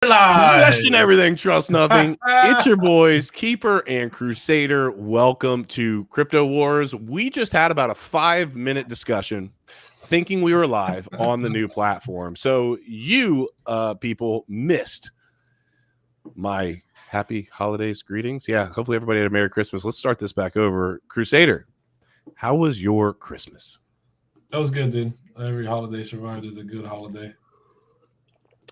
Question everything, trust nothing. It's your boys, Keeper and Crusader. Welcome to Crypto Wars. We just had about a 5-minute discussion thinking we were live on the new platform. So you people missed my happy holidays greetings. Yeah, hopefully everybody had a Merry Christmas. Let's start this back over. Crusader, how was your Christmas? That was good, dude. Every holiday survived is a good holiday.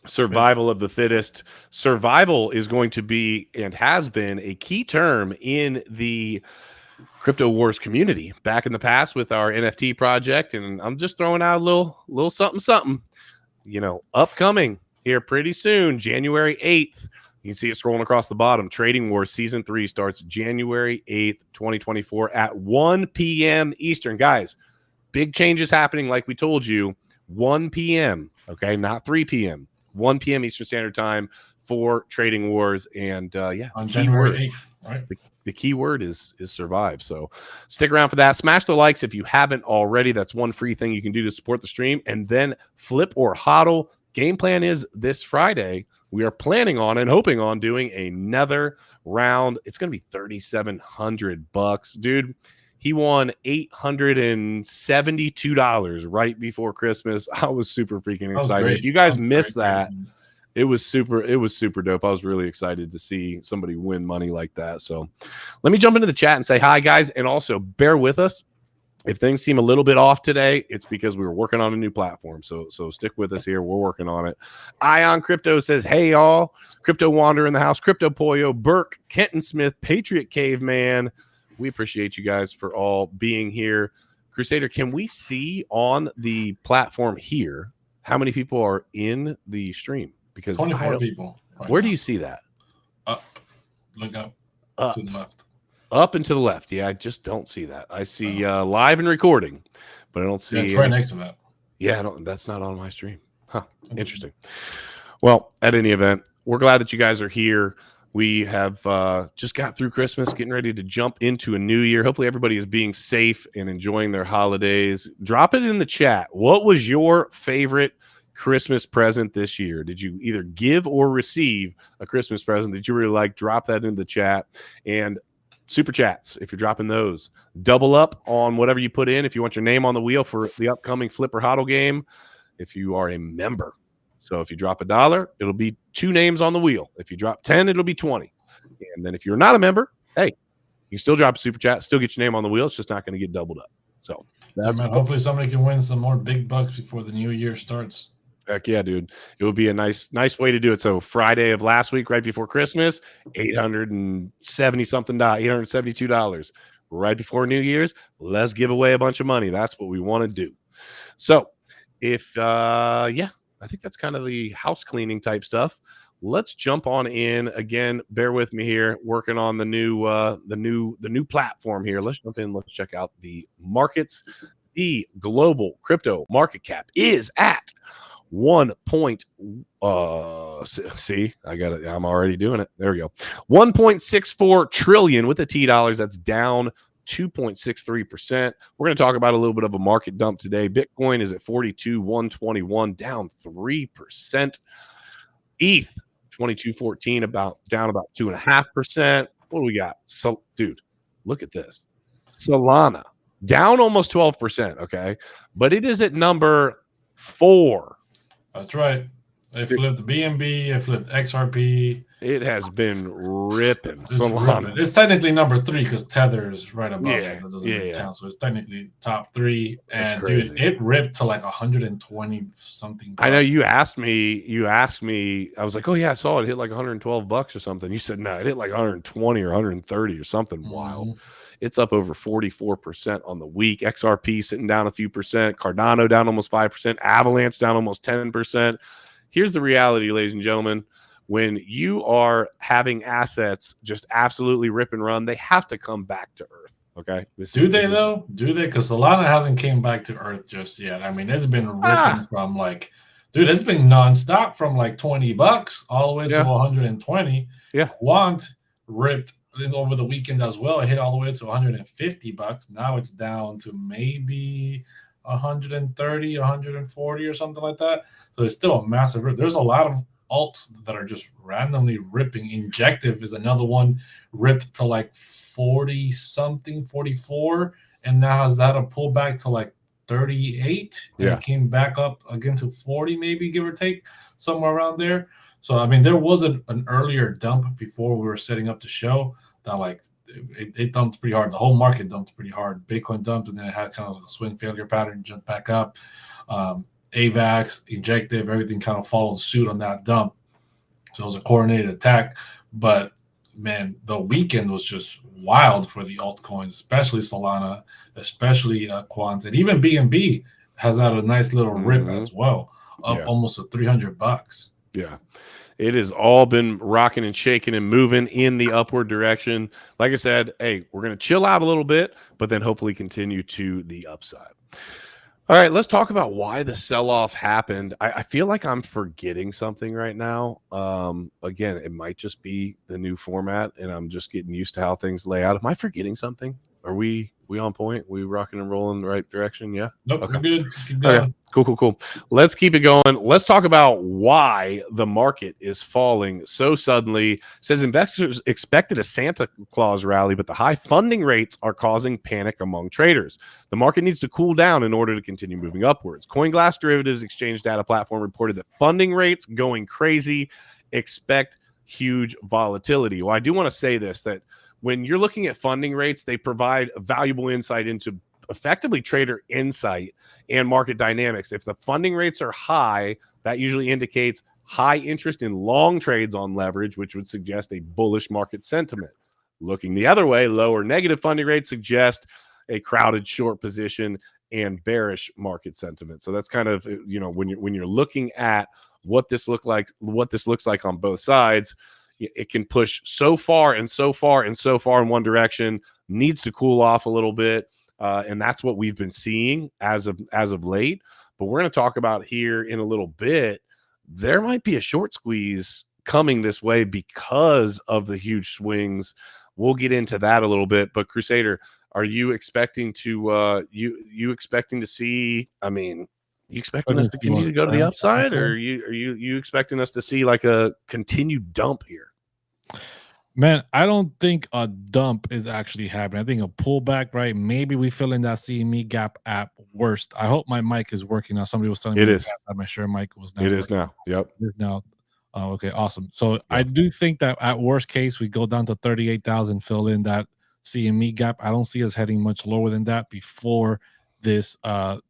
Survival of the fittest. Survival is going to be and has been a key term in the Crypto Wars community back in the past with our NFT project. And I'm just throwing out a little something, you know, upcoming here pretty soon, January 8th. You can see it scrolling across the bottom. Trading Wars Season 3 starts January 8th, 2024 at 1 p.m. Eastern. Guys, big changes happening like we told you. 1 p.m., okay, not 3 p.m. 1 p.m. Eastern Standard Time for Trading Wars. And yeah, on January 8th, right? The key word is survive. So stick around for that. Smash the likes if you haven't already. That's one free thing you can do to support the stream. And then flip or hodl. Game plan is this Friday. We are planning on and hoping on doing another round. It's going to be $3,700, dude. He won $872 right before Christmas. I was super freaking excited. If you guys missed that, it was super dope. I was really excited to see somebody win money like that. So let me jump into the chat and say hi, guys. And also bear with us. If things seem a little bit off today, it's because we were working on a new platform. So stick with us here. We're working on it. Ion Crypto says, hey, y'all. Crypto Wander in the house. Crypto Poil, Burke, Kenton Smith, Patriot Caveman. We appreciate you guys for all being here. Crusader, can we see on the platform here how many people are in the stream? Because 24 people. Where do you see that? Up. Look up. To the left. Up and to the left. Yeah, I just don't see that. I see live and recording, but I don't see. Yeah, it's right next to that. Yeah, that's not on my stream. Huh. Interesting. Well, at any event, we're glad that you guys are here. We have just got through Christmas, getting ready to jump into a new year. Hopefully everybody is being safe and enjoying their holidays. Drop it in the chat. What was your favorite Christmas present this year? Did you either give or receive a Christmas present that you really like? Drop that in the chat. And super chats, if you're dropping those, double up on whatever you put in. If you want your name on the wheel for the upcoming Flip or Hodl game, if you are a member. So if you drop $1, it'll be 2 names on the wheel. If you drop 10, it'll be 20. And then if you're not a member, hey, you still drop a super chat, still get your name on the wheel. It's just not going to get doubled up. So hopefully somebody can win some more big bucks before the new year starts. Heck yeah, dude. It would be a nice way to do it. So Friday of last week, right before Christmas, $872. Right before New Year's, let's give away a bunch of money. That's what we want to do. So if I think that's kind of the house cleaning type stuff. Let's jump on in again. Bear with me here, working on the new platform here. Let's jump in. Let's check out the markets. The global crypto market cap is at see, I got it. I'm already doing it. There we go. 1.64 trillion with the T dollars. That's down 2.63%. We're going to talk about a little bit of a market dump today. Bitcoin is at 42,121, down 3%. ETH 2214, down about 2.5%. What do we got? So, dude, look at this. Solana down almost 12%. Okay, but it is at number 4. That's right. They flipped BNB. They flipped XRP. It has been ripping. It's technically number 3 because Tether is right above it. That doesn't really count. So it's technically top 3. And dude, it ripped to like 120 something. I know you asked me. I was like, oh yeah, I saw it hit like $112 or something. You said no, it hit like 120 or 130 or something wild. It's up over 44% on the week. XRP sitting down a few percent. Cardano down almost 5%. Avalanche down almost 10%. Here's the reality, ladies and gentlemen. When you are having assets just absolutely rip and run, they have to come back to earth. Okay. Do they? Do they? Because Solana hasn't came back to earth just yet. I mean, it's been ripping from like, dude, it's been nonstop from like $20 all the way to 120. Yeah. Quant ripped over the weekend as well. It hit all the way to $150. Now it's down to maybe 130, 140 or something like that. So it's still a massive rip. There's a lot of alts that are just randomly ripping. Injective is another one, ripped to like 40 something, 44, and now has had a pullback to like 38, and it came back up again to 40, maybe, give or take, somewhere around there. So I mean, there was an earlier dump before we were setting up the show that like it dumped pretty hard. The whole market dumped pretty hard. Bitcoin dumped, and then it had kind of a swing failure pattern, jumped back up. AVAX, Injective, everything kind of followed suit on that dump. So it was a coordinated attack. But man, the weekend was just wild for the altcoins, especially Solana, especially Quant, and even BNB has had a nice little rip as well, up almost to $300. Yeah. It has all been rocking and shaking and moving in the upward direction. Like I said, hey, we're going to chill out a little bit, but then hopefully continue to the upside. All right, let's talk about why the sell-off happened. I feel like I'm forgetting something right now. Again, it might just be the new format, and I'm just getting used to how things lay out. Am I forgetting something? Are we on point? We rocking and rolling in the right direction? Yeah? Nope, okay. We're good. Just keep going. Okay. Cool. Let's keep it going. Let's talk about why the market is falling so suddenly. It says investors expected a Santa Claus rally, but the high funding rates are causing panic among traders. The market needs to cool down in order to continue moving upwards. CoinGlass Derivatives exchange data platform reported that funding rates going crazy. Expect huge volatility. Well, I do want to say this, that when you're looking at funding rates, they provide valuable insight into effectively trader insight and market dynamics. If the funding rates are high, that usually indicates high interest in long trades on leverage, which would suggest a bullish market sentiment. Looking the other way, low or negative funding rates suggest a crowded short position and bearish market sentiment. So that's kind of, you know, when you're looking at what this looks like on both sides, it can push so far and so far and so far in one direction, needs to cool off a little bit. And that's what we've been seeing as of late. But we're going to talk about here in a little bit. There might be a short squeeze coming this way because of the huge swings. We'll get into that a little bit. But Crusader, are you expecting to you expecting to see? I mean, you expecting us to continue to go to the upside, or are you expecting us to see like a continued dump here? Man, I don't think a dump is actually happening. I think a pullback, right? Maybe we fill in that CME gap at worst. I hope my mic is working now. Somebody was telling me it is. I'm sure mic was not. It is now. Yep. It is now. Oh, okay, awesome. So I do think that at worst case, we go down to 38,000, fill in that CME gap. I don't see us heading much lower than that before this ETF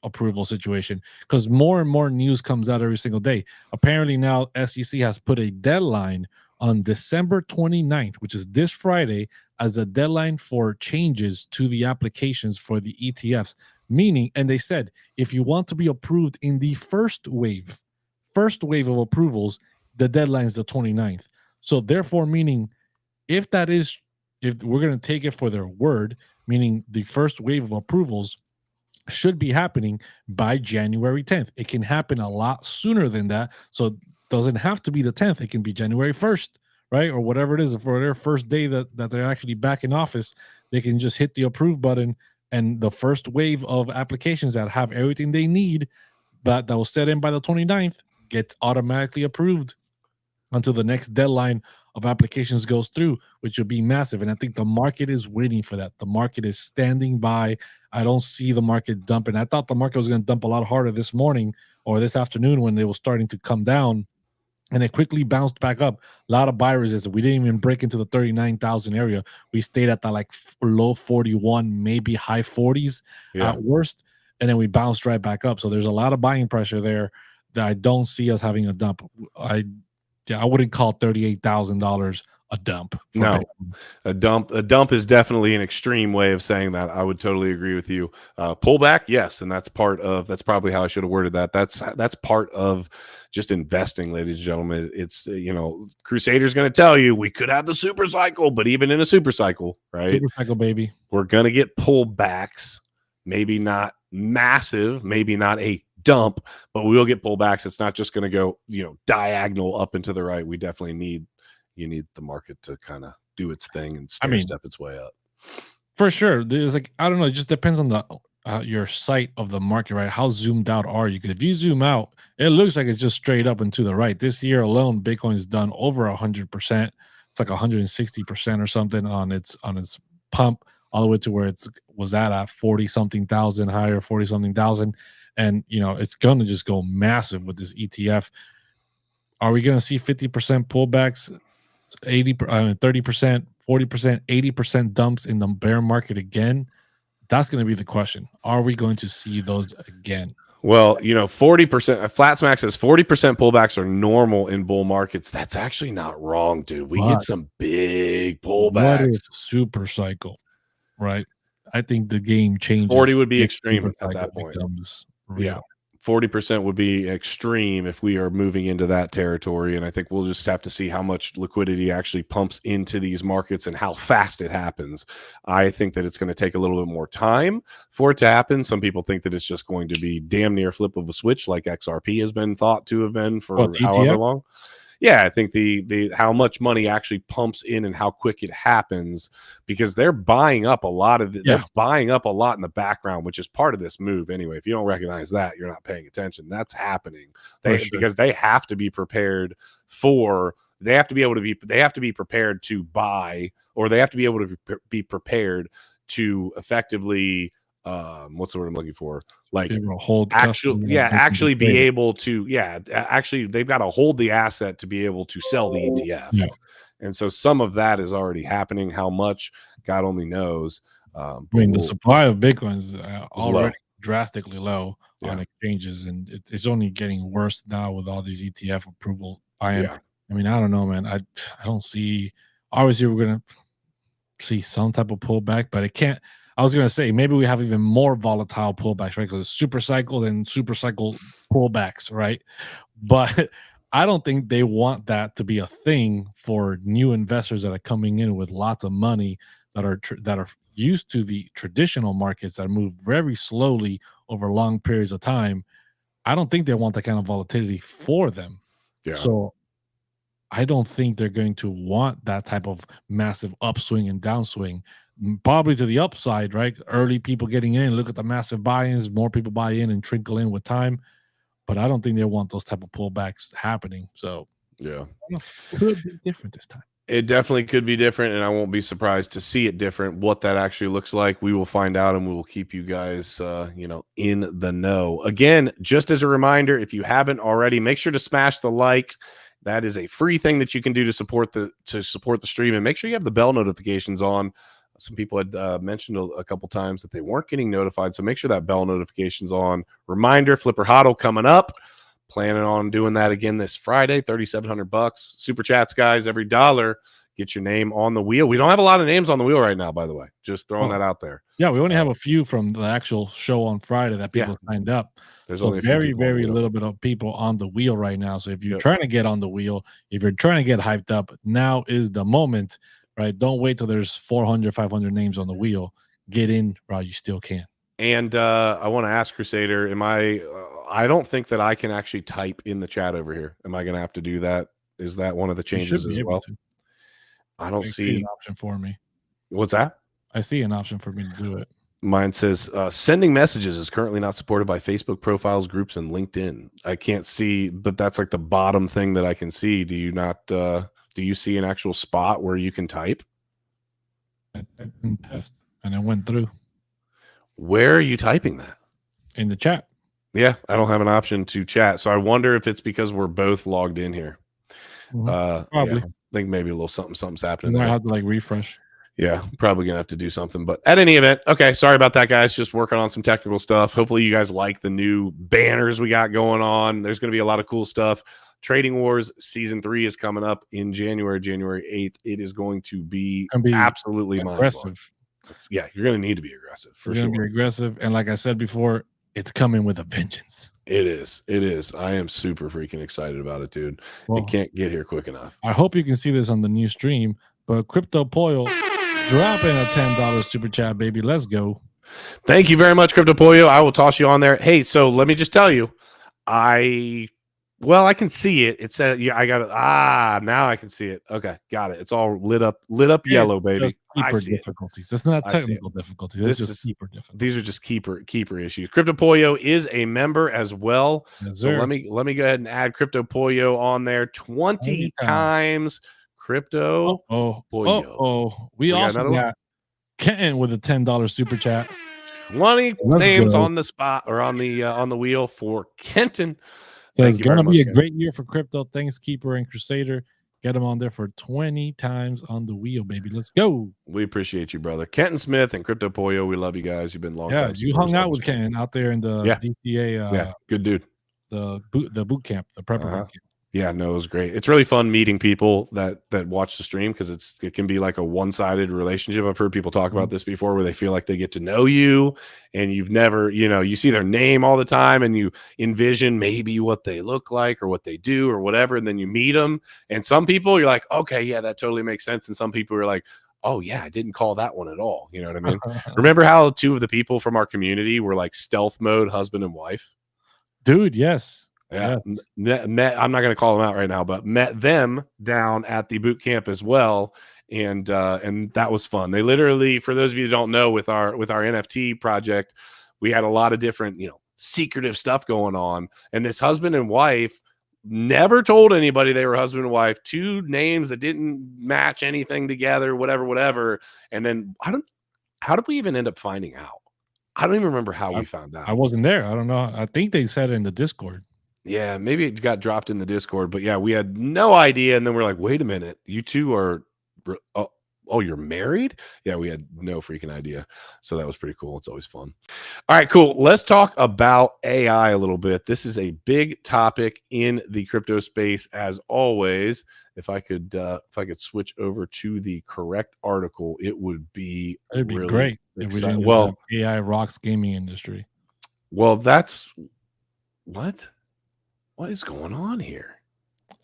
approval situation, because more and more news comes out every single day. Apparently now SEC has put a deadline on December 29th, which is this Friday, as a deadline for changes to the applications for the ETFs. Meaning, and they said, if you want to be approved in the first wave of approvals, the deadline is the 29th. So therefore, meaning if we're going to take it for their word, meaning the first wave of approvals should be happening by January 10th. It can happen a lot sooner than that. So it doesn't have to be the 10th. It can be January 1st, right? Or whatever it is. For their first day that they're actually back in office, they can just hit the approve button, and the first wave of applications that have everything they need that was set in by the 29th get automatically approved until the next deadline of applications goes through, which will be massive. And I think the market is waiting for that. The market is standing by. I don't see the market dumping. I thought the market was going to dump a lot harder this morning or this afternoon when it was starting to come down, and it quickly bounced back up. A lot of buy resistance. We didn't even break into the 39,000 area. We stayed at the like low 41, maybe high 40s at worst, and then we bounced right back up. So there's a lot of buying pressure there that I don't see us having a dump. I wouldn't call $38,000 a dump. No, a dump is definitely an extreme way of saying that. I would totally agree with you. Pullback, yes, and that's probably how I should have worded that. That's part of just investing, ladies and gentlemen. It's Crusader's going to tell you we could have the super cycle, but even in a super cycle, right? Super cycle, baby. We're going to get pullbacks, maybe not massive, maybe not a dump, but we will get pullbacks. It's not just going to go, diagonal up and to the right. We definitely need the market to kind of do its thing and step its way up. For sure. There's I don't know. It just depends on your sight of the market, right? How zoomed out are you? Because if you zoom out, it looks like it's just straight up and to the right. This year alone, Bitcoin's done over 100%. It's like 160% or something on its pump, all the way to where it was at 40 something thousand, higher 40 something thousand, and it's going to just go massive with this ETF. Are we going to see 50% pullbacks, 30%, 40%, 80% dumps in the bear market again? That's going to be the question. Are we going to see those again? Well, 40%, Flatsmack says 40% pullbacks are normal in bull markets. That's actually not wrong, dude. We get some big pullbacks. What is super cycle, right? I think the game changes. 40 would be extreme at that point. Becomes real. Yeah. 40% would be extreme if we are moving into that territory. And I think we'll just have to see how much liquidity actually pumps into these markets and how fast it happens. I think that it's going to take a little bit more time for it to happen. Some people think that it's just going to be damn near flip of a switch, like XRP has been thought to have been for however long. Yeah, I think the how much money actually pumps in and how quick it happens, because they're buying up a lot of they're buying up a lot in the background, which is part of this move anyway. If you don't recognize that, you're not paying attention. That's happening. Because they have to be prepared for they have to be prepared to buy, or they have to be able to be prepared to effectively what's the word I'm looking for? Like actually be able to they've got to hold the asset to be able to sell the ETF. Yeah. And so some of that is already happening. How much, God only knows. I mean, the supply of Bitcoin is already drastically low on exchanges, and it's only getting worse now with all these ETF approval. I mean, I don't know, man. I don't see. Obviously, we're gonna see some type of pullback, but it can't. I was going to say maybe we have even more volatile pullbacks, right? Because it's super cycle and super cycle pullbacks, right? But I don't think they want that to be a thing for new investors that are coming in with lots of money that are used to the traditional markets that move very slowly over long periods of time. I don't think they want that kind of volatility for them. Yeah. So I don't think they're going to want that type of massive upswing and downswing. Probably to the upside, right? Early people getting in, look at the massive buy-ins, more people buy in and trickle in with time. But I don't think they want those type of pullbacks happening. So yeah, it could be different this time. It definitely could be different, and I won't be surprised to see it different. What that actually looks like, we will find out, and we will keep you guys, in the know. Again, just as a reminder, if you haven't already, make sure to smash the like. That is a free thing that you can do to support the stream, and make sure you have the bell notifications on. Some people had mentioned a couple times that they weren't getting notified, so make sure that bell notification's on. Reminder: Flipper Hodl coming up. Planning on doing that again this Friday. $3,700. Super chats, guys. Every dollar, get your name on the wheel. We don't have a lot of names on the wheel right now, by the way. Just throwing that out there. Yeah, we only have a few from the actual show on Friday that people signed up. There's only very little bit of people on the wheel right now. So if you're trying to get on the wheel, if you're trying to get hyped up, now is the moment. Right, don't wait till there's 400, 500 names on the wheel. Get in while you still can. And I want to ask Crusader, I don't think that I can actually type in the chat over here. Am I going to have to do that? Is that one of the changes as well? I don't see an option for me. What's that? I see an option for me to do it. Mine says sending messages is currently not supported by Facebook profiles, groups, and LinkedIn. I can't see, but that's like the bottom thing that I can see. Do you not? Do you see an actual spot where you can type? I didn't test, and it went through. Where are you typing that? In the chat. Yeah, I don't have an option to chat. So I wonder if it's because we're both logged in here. Probably. Yeah, I think maybe a little something's happening. You might have to like refresh. Yeah, probably going to have to do something. But at any event, okay, sorry about that, guys. Just working on some technical stuff. Hopefully you guys like the new banners we got going on. There's going to be a lot of cool stuff. Trading Wars Season 3 is coming up in January 8th. It is going to be absolutely aggressive. Yeah, you're going to need to be aggressive. It's going to be aggressive. And like I said before, it's coming with a vengeance. It is. I am super freaking excited about it, dude. Well, it can't get here quick enough. I hope you can see this on the new stream, but Crypto Poil dropping a $10 super chat, baby. Let's go. Thank you very much, Crypto Poil. I will toss you on there. Hey, so let me just tell you, I Well, I can see it. It said, yeah, I got it. Now I can see it. Okay, got it. It's all lit up yellow, baby. Just I keeper see it. difficulties. That's not I see it. technical difficulty. That's just keeper difficulty. These are just keeper issues. Crypto Pollo is a member as well. Yes, So sir. let me go ahead and add Crypto Pollo on there 20 times. Crypto Pollo. We got also another one? got Kenton with a $10 super chat. 20 Let's names go. on the spot or on the wheel for Kenton. So Thank it's you going to very be much, a great year for crypto. Thanks, Keeper and Crusader. Get them on there for 20 times on the wheel, baby. Let's go. We appreciate you, brother. Kenton Smith and Crypto Pollo, we love you guys. You've been long time. You hung out with Kenton out there in the DCA. Good dude. The boot camp, the prepper boot camp. Yeah, no, it was great. It's really fun meeting people that watch the stream because it can be like a one-sided relationship. I've heard people talk about this before where they feel like they get to know you and you've never, you see their name all the time and you envision maybe what they look like or what they do or whatever, and then you meet them. And some people you're like, okay, yeah, that totally makes sense. And some people are like, oh yeah, I didn't call that one at all. You know what I mean? Remember how two of the people from our community were like stealth mode husband and wife? Dude, yes. Yeah, met, I'm not going to call them out right now, but met them down at the boot camp as well, and that was fun. They literally, for those of you who don't know, with our NFT project, we had a lot of different secretive stuff going on, and this husband and wife never told anybody they were husband and wife. Two names that didn't match anything together, whatever. And then how did we even end up finding out? I don't even remember how we found out. I wasn't there. I don't know. I think they said it in the Discord. Yeah, maybe it got dropped in the Discord, but yeah, we had no idea. And then we're like, wait a minute, you two are, oh, you're married? Yeah, we had no freaking idea. So that was pretty cool. It's always fun. All right, cool. Let's talk about AI a little bit. This is a big topic in the crypto space, as always. If I could switch over to the correct article, it would be really great. Exciting. Well, AI rocks gaming industry. Well, that's what is going on here?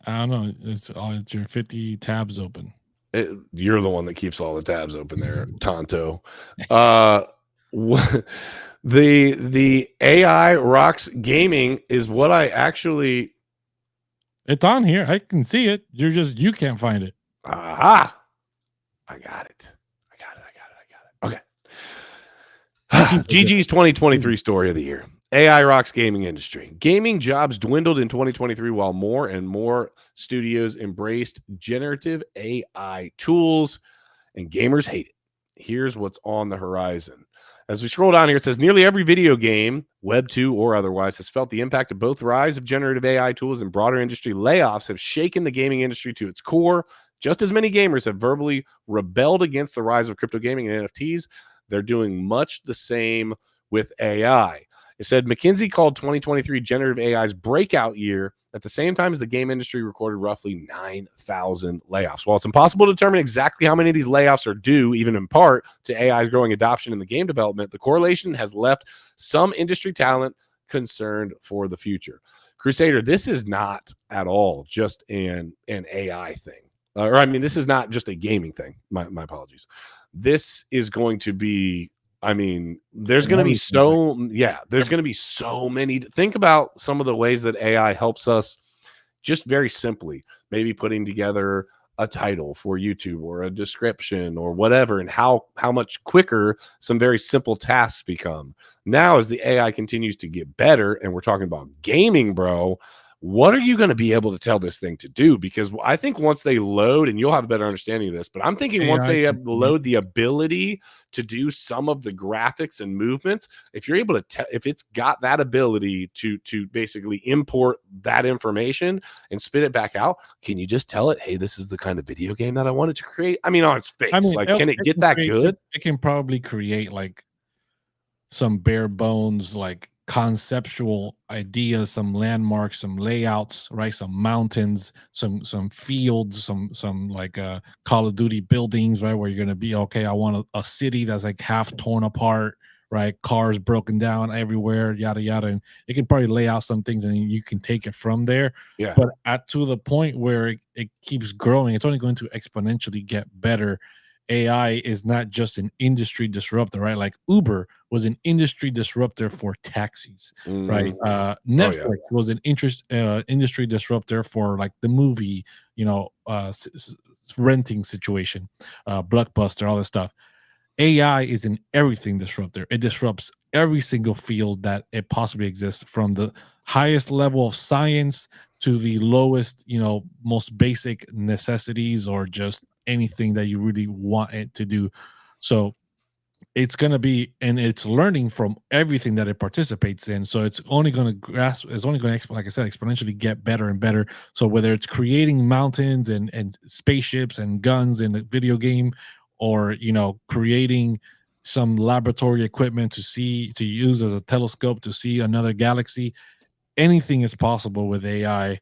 I don't know. It's your 50 tabs open. You're the one that keeps all the tabs open there, Tonto. The AI rocks gaming is what I actually. It's on here. I can see it. You can't find it. Aha! I got it. Okay. GG's 2023 story of the year. AI rocks gaming industry. Gaming jobs dwindled in 2023 while more and more studios embraced generative AI tools, and gamers hate it. Here's what's on the horizon. As we scroll down here, it says nearly every video game, Web 2 or otherwise, has felt the impact of both the rise of generative AI tools and broader industry layoffs have shaken the gaming industry to its core. Just as many gamers have verbally rebelled against the rise of crypto gaming and NFTs, they're doing much the same with AI. It said McKinsey called 2023 generative AI's breakout year at the same time as the game industry recorded roughly 9,000 layoffs. While it's impossible to determine exactly how many of these layoffs are due, even in part, to AI's growing adoption in the game development, the correlation has left some industry talent concerned for the future. Crusader, this is not at all just an AI thing. This is not just a gaming thing. My apologies. This is going to be, there's going to be there's going to be so many. Think about some of the ways that AI helps us just very simply, maybe putting together a title for YouTube or a description or whatever, and how much quicker some very simple tasks become. Now, as the AI continues to get better, and we're talking about gaming, bro, what are you going to be able to tell this thing to do? Because I think once they load, and you'll have a better understanding of this, but I'm thinking once they load the ability to do some of the graphics and movements, if you're able to, if it's got that ability to basically import that information and spit it back out, can you just tell it, hey, this is the kind of video game that I wanted to create? On its face, can it get that good? It can probably create like some bare bones, like conceptual ideas, some landmarks, some layouts, right? Some mountains, some fields, some like Call of Duty buildings, right? Where you're gonna be, okay, I want a city that's like half torn apart, right? Cars broken down everywhere, yada yada. And it can probably lay out some things, and you can take it from there. Yeah. But to the point where it keeps growing, it's only going to exponentially get better. AI is not just an industry disruptor, right? Like Uber was an industry disruptor for taxis, right? Netflix was an industry disruptor for like the movie, renting situation, Blockbuster, all this stuff. AI is an everything disruptor. It disrupts every single field that it possibly exists, from the highest level of science to the lowest, most basic necessities, or just anything that you really want it to do. So it's going to be, and it's learning from everything that it participates in. So it's only going to grasp, it's only going to, like I said, exponentially get better and better. So whether it's creating mountains and spaceships and guns in a video game, or creating some laboratory equipment to use as a telescope to see another galaxy, anything is possible with AI.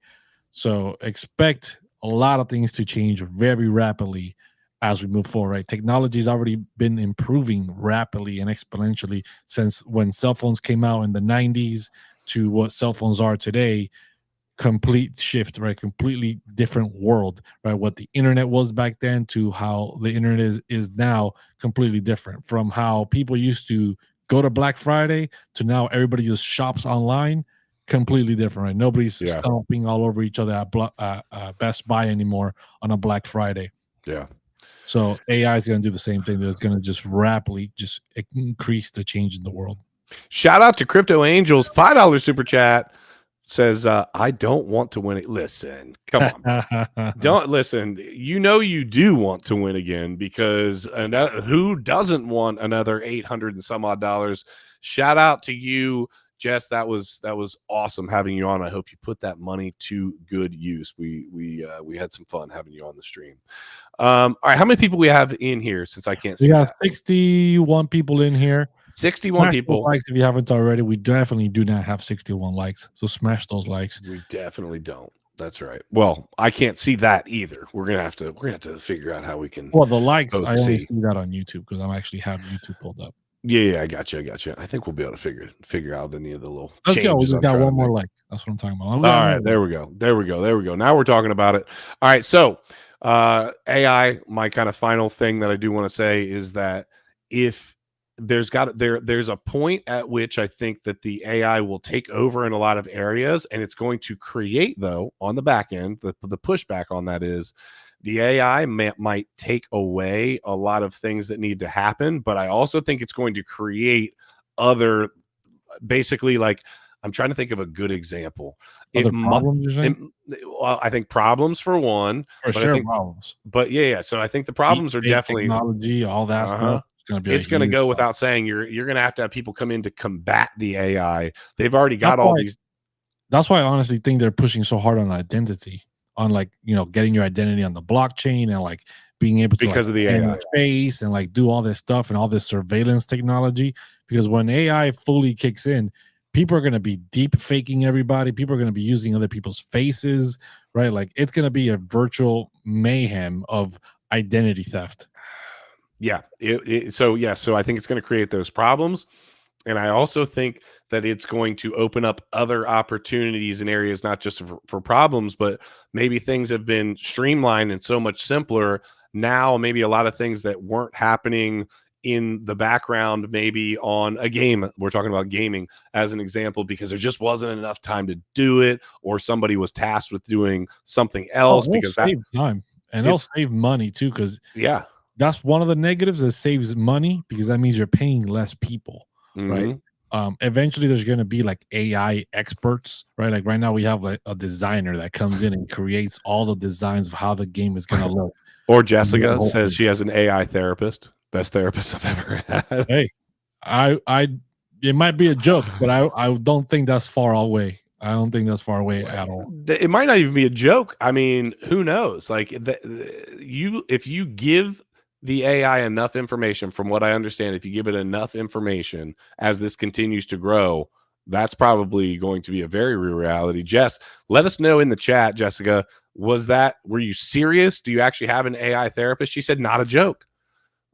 So expect a lot of things to change very rapidly as we move forward, right? Technology has already been improving rapidly and exponentially since when cell phones came out in the 90s to what cell phones are today. Complete shift, right? Completely different world, right? What the internet was back then to how the internet is now, completely different. From how people used to go to Black Friday to now everybody just shops online, completely different, right? Nobody's stomping all over each other at Best Buy anymore on a Black Friday. Yeah. So AI is going to do the same thing. That it's going to just rapidly just increase the change in the world. Shout out to Crypto Angels, $5 super chat. Says, I don't want to win it. Listen, come on. Don't listen. You do want to win again, because who doesn't want another 800 and some odd dollars? Shout out to you, Jess. That was awesome having you on. I hope you put that money to good use. We had some fun having you on the stream. All right, how many people we have in here, since I can't see? We got 61 people in here. 61 smash people. Likes if you haven't already. We definitely do not have 61 likes, so smash those likes. We definitely don't. That's right. Well, I can't see that either. We're gonna have to figure out how we can. Well, the likes, I only see that on YouTube because I actually have YouTube pulled up. Yeah, I got you. I think we'll be able to figure out any of the little. Let's go. We just got one more like. That's what I'm talking about. All right, there we go. Now we're talking about it. All right, so AI. My kind of final thing that I do want to say is that if there's a point at which I think that the AI will take over in a lot of areas, and it's going to create, though, on the back end, the pushback on that is the AI might take away a lot of things that need to happen, but I also think it's going to create other, basically, like, I'm trying to think of a good example. Other problems, well, I think problems for one. For sure, problems. But yeah. So I think the problems are definitely technology, all that stuff. It's going to go without saying. You're going to have people come in to combat the AI. They've already got all these. That's why I honestly think they're pushing so hard on identity, on getting your identity on the blockchain, and like being able to, because of the AI face and like do all this stuff and all this surveillance technology. Because when AI fully kicks in, people are going to be deep faking everybody. People are going to be using other people's faces, right? Like it's going to be a virtual mayhem of identity theft. Yeah. So I think it's going to create those problems. And I also think that it's going to open up other opportunities in areas, not just for problems, but maybe things have been streamlined and so much simpler. Now, maybe a lot of things that weren't happening in the background, maybe on a game. We're talking about gaming as an example, because there just wasn't enough time to do it, or somebody was tasked with doing something else. Because that saves time, and they'll save money too. Because that's one of the negatives. That saves money because that means you're paying less people, right? Eventually, there's going to be like AI experts, right? Like right now, we have like a designer that comes in and creates all the designs of how the game is going to look. Or Jessica says she has an AI therapist. Best therapist I've ever had. Hey, it might be a joke, but I don't think that's far away. I don't think that's far away at all. It might not even be a joke. I mean, who knows? Like if you give the AI enough information, from what I understand, if you give it enough information as this continues to grow, that's probably going to be a very real reality. Jess, let us know in the chat, Jessica, were you serious? Do you actually have an AI therapist? She said, not a joke.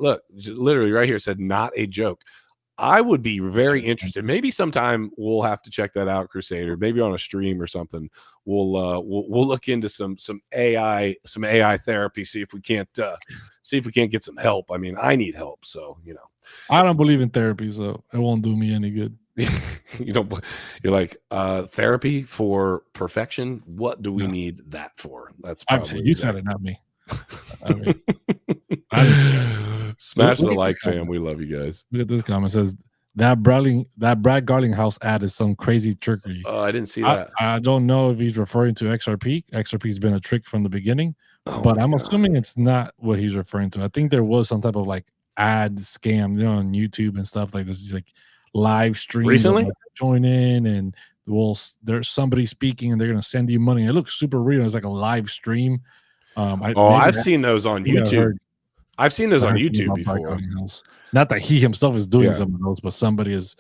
Look, literally right here said, not a joke. I would be very interested. Maybe sometime we'll have to check that out, Crusader. Maybe on a stream or something. We'll look into some AI therapy. See if we can't get some help. I mean, I need help, so you know. I don't believe in therapy, so it won't do me any good. You're like therapy for perfection. What do we need that for? That's probably you said it, not me. I mean, I didn't say that. Smash the like, fam. We love you guys. Look at this comment. It says that Brad Garlinghouse ad is some crazy trickery. Oh, I didn't see that. I don't know if he's referring to XRP. XRP's been a trick from the beginning, but I'm assuming it's not what he's referring to. I think there was some type of like ad scam, you know, on YouTube and stuff like this, like live stream recently. Join in and there's somebody speaking and they're gonna send you money. It looks super real. It's like a live stream. I've seen those on YouTube. I've seen those on YouTube before. Not that he himself is doing some of those, but somebody is,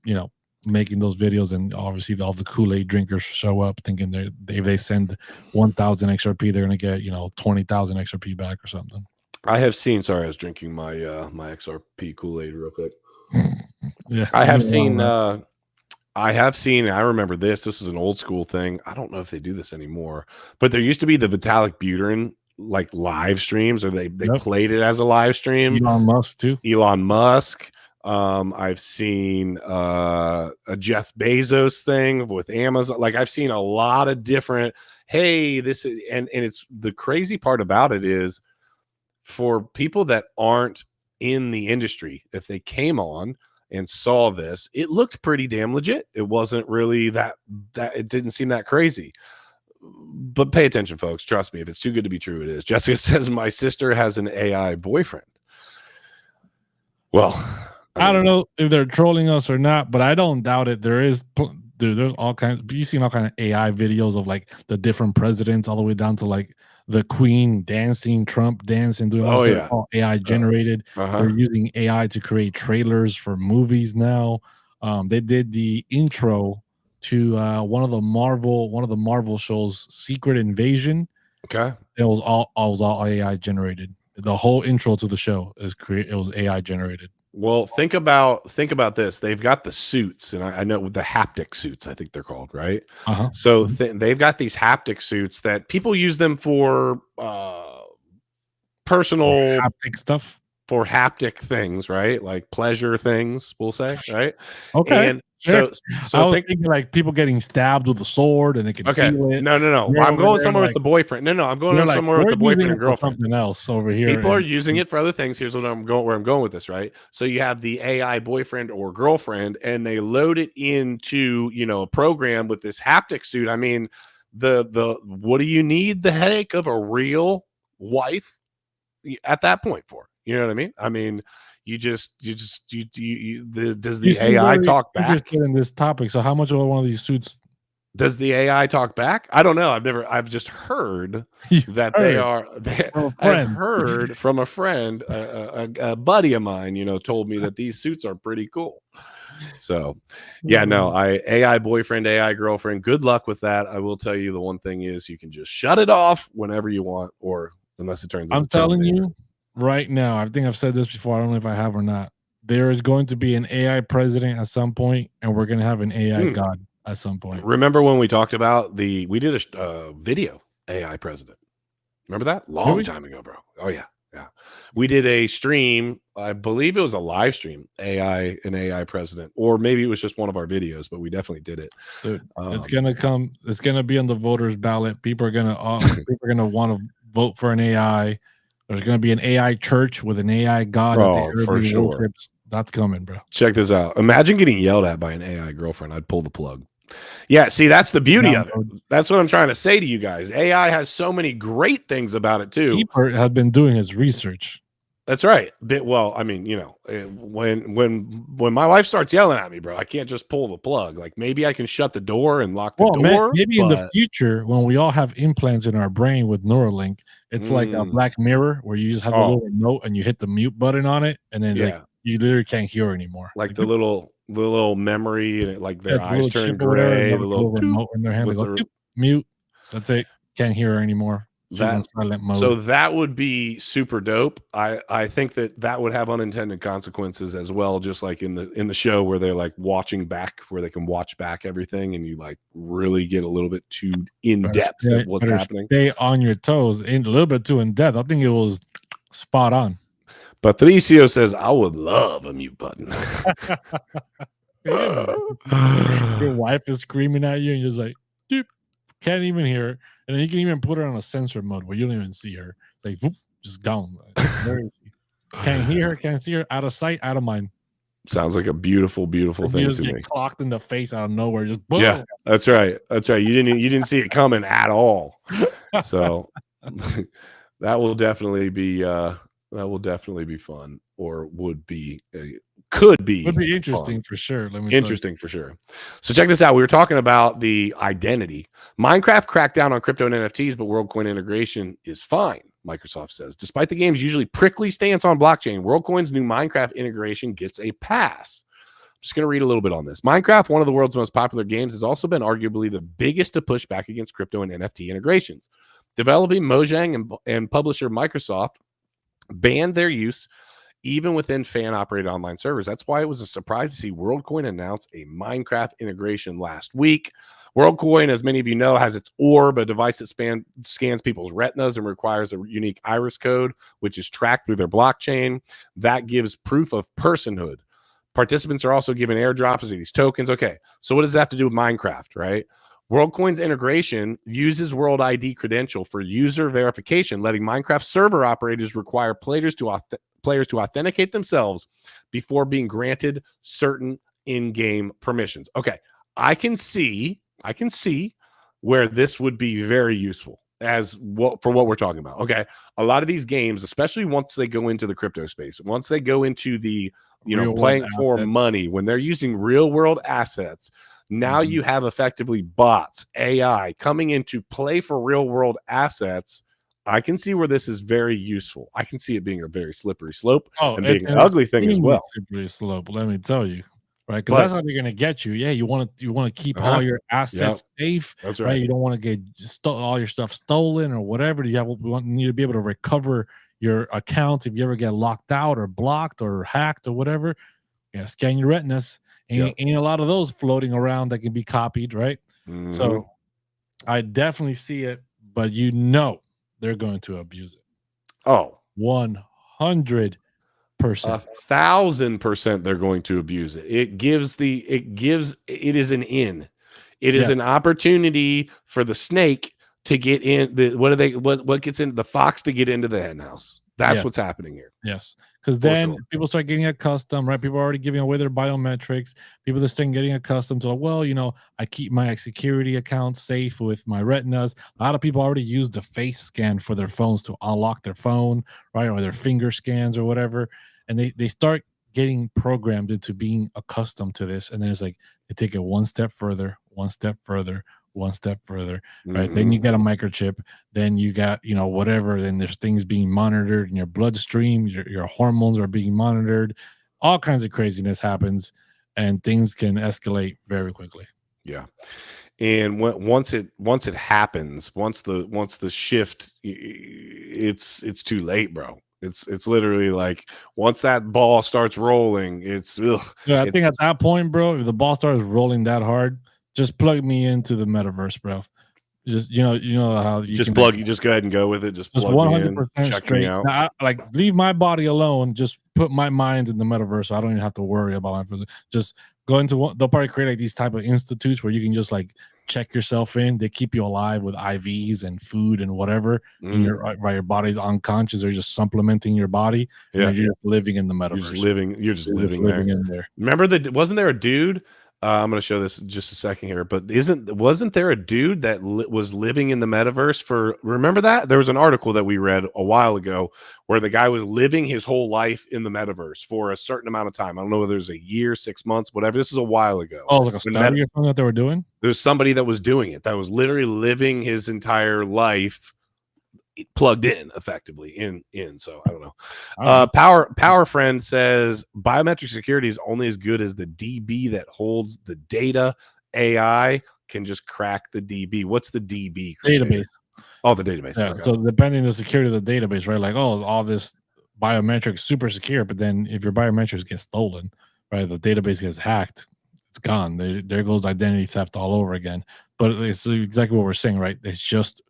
you know, making those videos, and obviously all the Kool-Aid drinkers show up thinking if they send 1,000 XRP, they're gonna get 20,000 XRP back or something. I have seen. Sorry, I was drinking my my XRP Kool-Aid real quick. Yeah, I have seen. I remember this. This is an old school thing. I don't know if they do this anymore, but there used to be the Vitalik Buterin like live streams, or they played it as a live stream. Elon Musk too. Elon Musk. I've seen a Jeff Bezos thing with Amazon. Like I've seen a lot of different. Hey, this is and it's the crazy part about it is for people that aren't in the industry, if they came on and saw this, it looked pretty damn legit. It wasn't really that it didn't seem that crazy. But pay attention, folks. Trust me, if it's too good to be true, it is. Jessica says my sister has an AI boyfriend. Well, I don't know if they're trolling us or not, but I don't doubt it. There's all kinds. You've seen all kind of AI videos of like the different presidents, all the way down to like the Queen dancing, Trump dancing, doing all AI generated. They're using AI to create trailers for movies now. They did the intro to one of the Marvel shows, Secret Invasion. Okay, it was all AI generated. The whole intro to the show it was AI generated. Well, think about this. They've got the suits, and I know the haptic suits, I think they're called, right? So they've got these haptic suits that people use them for personal haptic stuff, for haptic things, right? Like pleasure things, we'll say, right? Okay. And so I was thinking like people getting stabbed with a sword and they can feel it. No. I'm going somewhere with the boyfriend. No, I'm going somewhere with the boyfriend and girlfriend. Something else over here. People are using it for other things. Here's where I'm going with this, right? So you have the AI boyfriend or girlfriend, and they load it into a program with this haptic suit. I mean, the what do you need the headache of a real wife at that point for? You know what I mean? I mean, does the AI talk back? Just getting this topic. So how much of one of these suits does the AI talk back? I don't know. I've just heard that I've heard from a friend, a buddy of mine, told me that these suits are pretty cool. So yeah, no, AI boyfriend, AI girlfriend, good luck with that. I will tell you the one thing is you can just shut it off whenever you want, or unless it turns I'm telling you right now, I think I've said this before, I don't know if I have or not. There is going to be an AI president at some point, and we're going to have an AI god at some point. Remember when we talked about we did a video AI president? Remember that? Long time ago, bro. Oh yeah. We did a stream. I believe it was a live stream, an AI president, or maybe it was just one of our videos, but we definitely did it. Dude, it's gonna come. It's gonna be on the voters' ballot. People are gonna want to vote for an AI. There's gonna be an AI church with an AI god. For sure. That's coming, bro. Check this out. Imagine getting yelled at by an AI girlfriend. I'd pull the plug. Yeah, see, that's the beauty of it. That's what I'm trying to say to you guys. AI has so many great things about it too. Keeper has been doing his research. That's right. Well, I mean, when my wife starts yelling at me, bro, I can't just pull the plug. Like maybe I can shut the door and lock the door. Maybe in the future, when we all have implants in our brain with Neuralink, it's like a Black Mirror where you just have a little remote and you hit the mute button on it, and then like you literally can't hear anymore. Like the little memory, and like their eyes turn gray. The little remote in their hand, they go mute. That's it. Can't hear her anymore. She's in silent mode. So that would be super dope. I think that would have unintended consequences as well, just like in the show where they're like watching back, where they can watch back everything, and you like really get a little bit too in depth of what's happening. Stay on your toes, a little bit too in depth. I think it was spot on. But Patricio says, "I would love a mute button." Your wife is screaming at you, and you're just like, "Dude, can't even hear her." And then you can even put her on a sensor mode where you don't even see her. It's like, whoop, just gone. Can't hear her, can't see her, out of sight, out of mind. Sounds like a beautiful, beautiful thing just to get me. Clocked in the face out of nowhere. Just boom. Yeah, that's right. That's right. You didn't see it coming at all. So that will definitely be fun, or could be interesting fun. for sure. Interesting for sure. So check this out. We were talking about the identity. Minecraft cracked down on crypto and NFTs, but WorldCoin integration is fine, Microsoft says. Despite the game's usually prickly stance on blockchain, WorldCoin's new Minecraft integration gets a pass. I'm just going to read a little bit on this. Minecraft, one of the world's most popular games, has also been arguably the biggest to push back against crypto and NFT integrations. Developing Mojang and publisher Microsoft banned their use even within fan-operated online servers. That's why it was a surprise to see WorldCoin announce a Minecraft integration last week. WorldCoin, as many of you know, has its orb, a device that scans people's retinas and requires a unique iris code, which is tracked through their blockchain. That gives proof of personhood. Participants are also given airdrops of these tokens. Okay, so what does that have to do with Minecraft, right? WorldCoin's integration uses World ID credential for user verification, letting Minecraft server operators require players to authenticate themselves before being granted certain in-game permissions. Okay, I can see where this would be very useful for what we're talking about. Okay, a lot of these games, especially once they go into the crypto space, once they go into the playing for money, when they're using real world assets, now you have effectively bots, AI coming in to play for real world assets. I can see where this is very useful. I can see it being a very slippery slope and being an ugly thing as well. Slippery slope, let me tell you, right? Because that's how they're going to get you. Yeah, you want to keep all your assets safe. That's right. You don't want to get all your stuff stolen or whatever. You need to be able to recover your account if you ever get locked out or blocked or hacked or whatever. Yeah, scan your retinas. Ain't a lot of those floating around that can be copied, right? Mm-hmm. So I definitely see it, but they're going to abuse it. Oh, 100%. 1,000% they're going to abuse it. It is an in. It is an opportunity for the snake to get in. What gets into the fox to get into the hen house? That's what's happening here. Yes. Because then people start getting accustomed, right? People are already giving away their biometrics. People are start getting accustomed to, I keep my security account safe with my retinas. A lot of people already use the face scan for their phones to unlock their phone, right? Or their finger scans or whatever. And they start getting programmed into being accustomed to this. And then it's like they take it one step further, right? Mm-hmm. Then you got a microchip, then you got whatever, then there's things being monitored in your bloodstream, your hormones are being monitored, all kinds of craziness happens, and things can escalate very quickly. Yeah. And once it happens, once the shift, it's too late, bro. It's literally like once that ball starts rolling, I think at that point, bro, if the ball starts rolling that hard, just plug me into the metaverse, bro. Just how you just can you just go ahead and go with it. Just 100% straight. Now, leave my body alone. Just put my mind in the metaverse. So I don't even have to worry about my physical. Just go into they'll probably create these type of institutes where you can just check yourself in. They keep you alive with IVs and food and whatever. And your body's unconscious. They're just supplementing your body. Yeah, and you're just living in the metaverse. You're just living in there. Remember wasn't there a dude? I'm going to show this in just a second here, but wasn't there a dude that was living in the metaverse for? Remember that there was an article that we read a while ago where the guy was living his whole life in the metaverse for a certain amount of time. I don't know whether it was a year, 6 months, whatever. This is a while ago. Oh, like a study or something that they were doing. There's somebody that was doing it, that was literally living his entire life plugged in effectively in. So I don't know. Power Friend says biometric security is only as good as the DB that holds the data. AI can just crack the DB. What's the DB? Database. Oh, the database. Yeah. Okay. So depending on the security of the database, right? Like, oh, all this biometric super secure, but then if your biometrics get stolen, right, the database gets hacked, it's gone. There goes identity theft all over again. But it's exactly what we're saying, right? It's just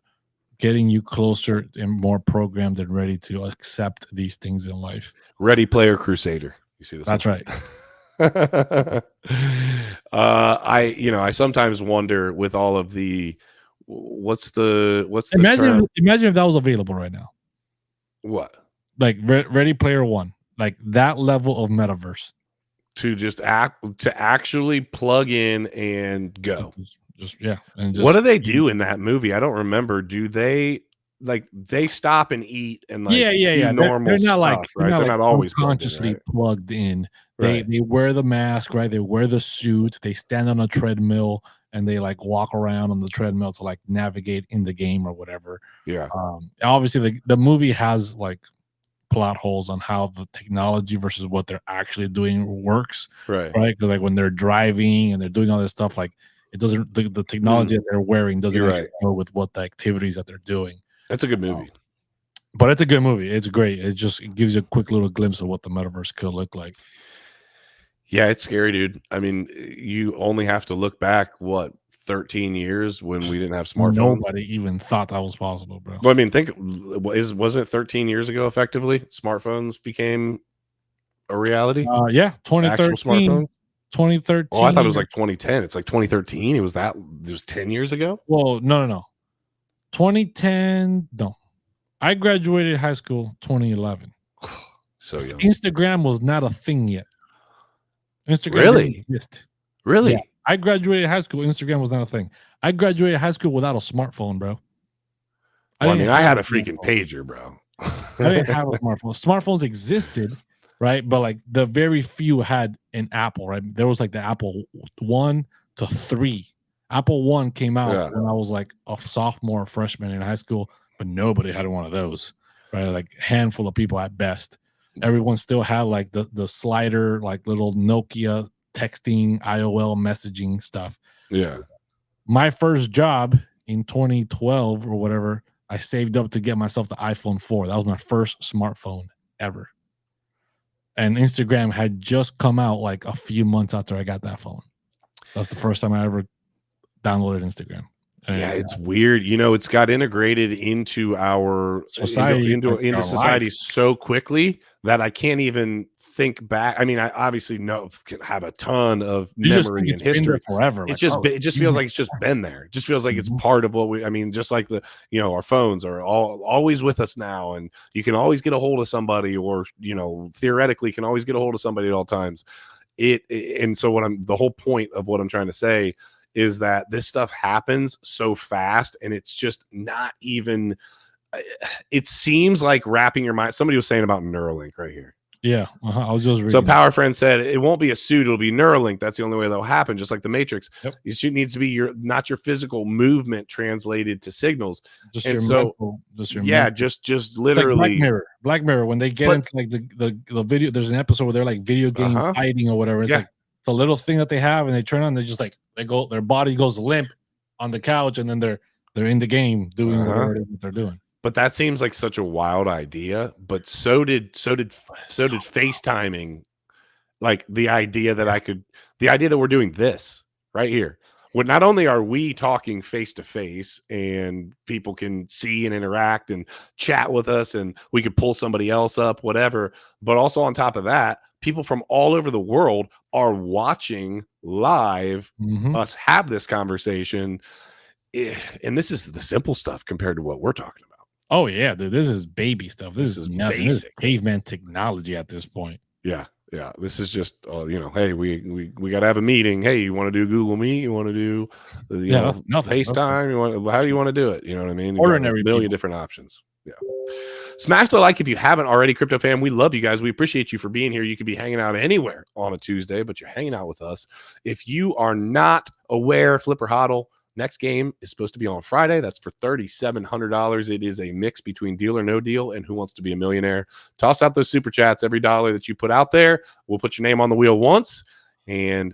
getting you closer and more programmed and ready to accept these things in life. Ready Player Crusader. You see this? That's right. I sometimes wonder with all of the what's the term? Imagine if that was available right now. What? Like Ready Player One, like that level of metaverse. To actually plug in and go. And what do they do in that movie? I don't remember. Do they stop and eat and do normal they're not stuff, right? They're not always consciously plugged in. Right. They wear the mask, right? They wear the suit. They stand on a treadmill and they like walk around on the treadmill to like navigate in the game or whatever. Yeah. Obviously, the movie has like plot holes on how the technology versus what they're actually doing works. Right. Because like when they're driving and they're doing all this stuff, like it doesn't the technology that they're wearing doesn't actually go with what the activities that they're doing. That's a good movie. But it's a good movie. It's great. It gives you a quick little glimpse of what the metaverse could look like. Yeah, it's scary, dude. I mean, you only have to look back, 13 years when we didn't have smartphones? Nobody even thought that was possible, bro. Well, I mean, wasn't it 13 years ago, effectively, smartphones became a reality? Yeah, 2013. Actual smartphones? 2013. Oh, I thought it was like 2010. It was 2013. It was 10 years ago? Well, no. 2010, no. I graduated high school 2011. So young. Instagram was not a thing yet. Instagram really? didn't exist. Really? Yeah. I graduated high school. Instagram was not a thing. I graduated high school without a smartphone, bro. I had a freaking pager, bro. I didn't have a smartphone. Smartphones existed, right? But like the very few had an Apple, right? There was like the Apple 1 to 3. Apple 1 came out when I was like a sophomore, freshman in high school, but nobody had one of those, right? Like a handful of people at best. Everyone still had like the slider, like little Nokia texting, IOL messaging stuff. Yeah. My first job in 2012 or whatever, I saved up to get myself the iPhone 4. That was my first smartphone ever. And Instagram had just come out like a few months after I got that phone. That's the first time I ever downloaded Instagram. Yeah, it's weird. It's got integrated into our society, into society so quickly that I can't even think back. I mean, I obviously have a ton of memory and history forever. It just feels like it's just been there. It just feels like it's part of what just like our phones are always with us now, and you can always get a hold of somebody, or theoretically can always get a hold of somebody at all times. And so the whole point of what I'm trying to say is that this stuff happens so fast, and it's just not even, it seems like wrapping your mind. Somebody was saying about Neuralink right here. Yeah. I was just reading. So Power Friend said it won't be a suit, it'll be Neuralink. That's the only way that'll happen, just like the Matrix. Yep. It needs to be not your physical movement translated to signals. Just mental. Just literally like Black Mirror, when they get into like the video, there's an episode where they're like video game fighting or whatever. It's like the little thing that they have, and they turn on, they just like their body goes limp on the couch, and then they're in the game doing whatever it is that they're doing. But that seems like such a wild idea. But so did FaceTiming. Like the idea that we're doing this right here. When not only are we talking face to face and people can see and interact and chat with us, and we could pull somebody else up, whatever, but also on top of that, people from all over the world are watching live us have this conversation. And this is the simple stuff compared to what we're talking about. Oh yeah, dude, this is baby stuff. This is nothing. Basic. This is caveman technology at this point. Yeah. This is just, hey, we got to have a meeting. Hey, you want to do Google Meet? You want to do FaceTime? How do you want to do it? You know what I mean? Ordinary a million different options. Yeah. Smash the like if you haven't already, Crypto Fam. We love you guys. We appreciate you for being here. You could be hanging out anywhere on a Tuesday, but you're hanging out with us. If you are not aware, Flipper Hodl, next game is supposed to be on Friday. That's for $3,700. It is a mix between Deal or No Deal and Who Wants to Be a Millionaire. Toss out those super chats. Every dollar that you put out there, we'll put your name on the wheel once, and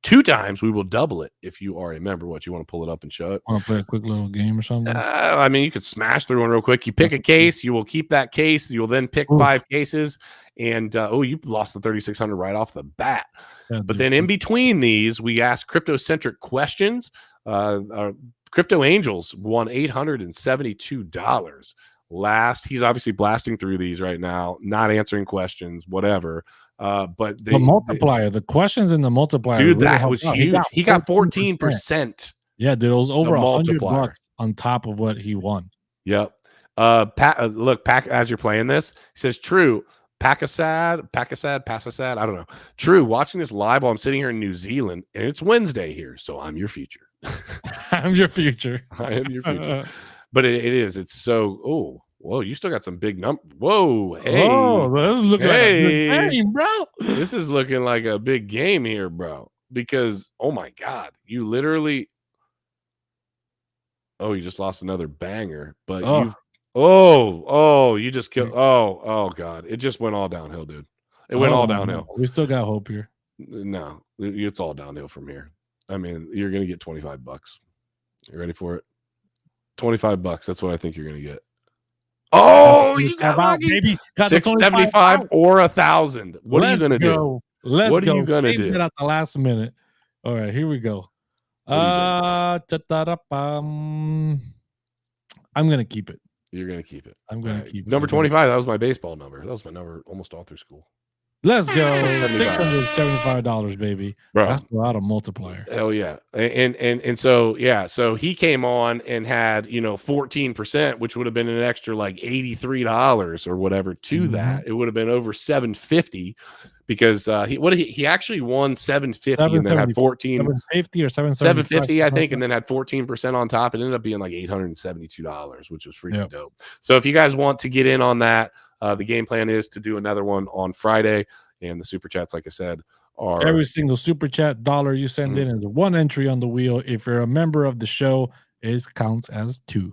2 times, we will double it if you are a member. What, you want to pull it up and show it? Want to play a quick little game or something? I mean, you could smash through one real quick. You pick a case, you will keep that case. You'll then pick 5 cases, and you lost the 3,600 right off the bat. Yeah, but then in between these, we ask crypto-centric questions. Crypto Angels won $872 last. He's obviously blasting through these right now, not answering questions, whatever. But the multiplier, the questions in the multiplier, dude, really that was huge. He got 14%. Yeah, dude, it was over multiplier. $100 on top of what he won. Yep. Pat, look, Pack, as you're playing this, he says, "True, Pakisad, I don't know. True, watching this live while I'm sitting here in New Zealand, and it's Wednesday here, so I'm your future." I'm your future. I am your future. But it is. It's so. Oh, whoa! You still got some big numbers. Whoa! Hey, oh, this is looking like a good game, bro. This is looking like a big game here, bro. Because oh my god, you literally. Oh, you just lost another banger, but you just killed. Oh god, it just went all downhill, dude. It went all downhill. We still got hope here. No, it's all downhill from here. I mean, you're gonna get $25. You ready for it? $25. That's what I think you're gonna get. Oh, you got lucky. Maybe $675 or $1,000. What are you gonna do? What are you gonna do? At the last minute. All right, here we go. I'm gonna keep it. You're gonna keep it. I'm gonna keep it. Number 25. That was my baseball number. That was my number almost all through school. Let's go. $675, baby. Bro. That's a lot of multiplier. Hell yeah. And so yeah, so he came on and had 14%, which would have been an extra like $83 or whatever to that. It would have been over $750 because he actually won $750 and then had 14 $750 or $750, I think, and then had 14% on top. It ended up being like $872, which was freaking dope. So if you guys want to get in on that, the game plan is to do another one on Friday, and the super chats, like I said, are every single super chat dollar you send in is 1 entry on the wheel. If you're a member of the show, it counts as 2.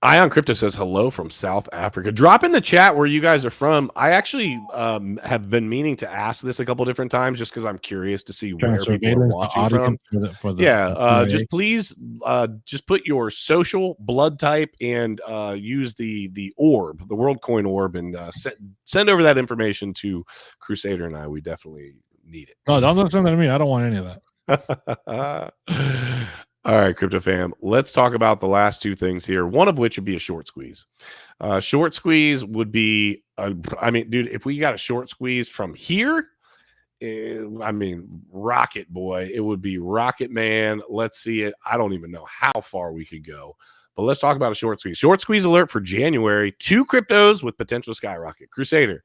Ion Crypto says hello from South Africa. Drop in the chat where you guys are from. I actually have been meaning to ask this a couple different times just because I'm curious to see where people are watching from. Just please just put your social, blood type, and use the orb, the Worldcoin orb, and send over that information to Crusader and I. We definitely need it. No, don't send that to me. I don't want any of that. All right, Crypto fam, let's talk about the last 2 things here, one of which would be a short squeeze. Short squeeze would be, I mean, dude, if we got a short squeeze from here, I mean, Rocket Boy, it would be Rocket Man. Let's see it. I don't even know how far we could go, but let's talk about a short squeeze. Short squeeze alert for January, 2 cryptos with potential skyrocket. Crusader,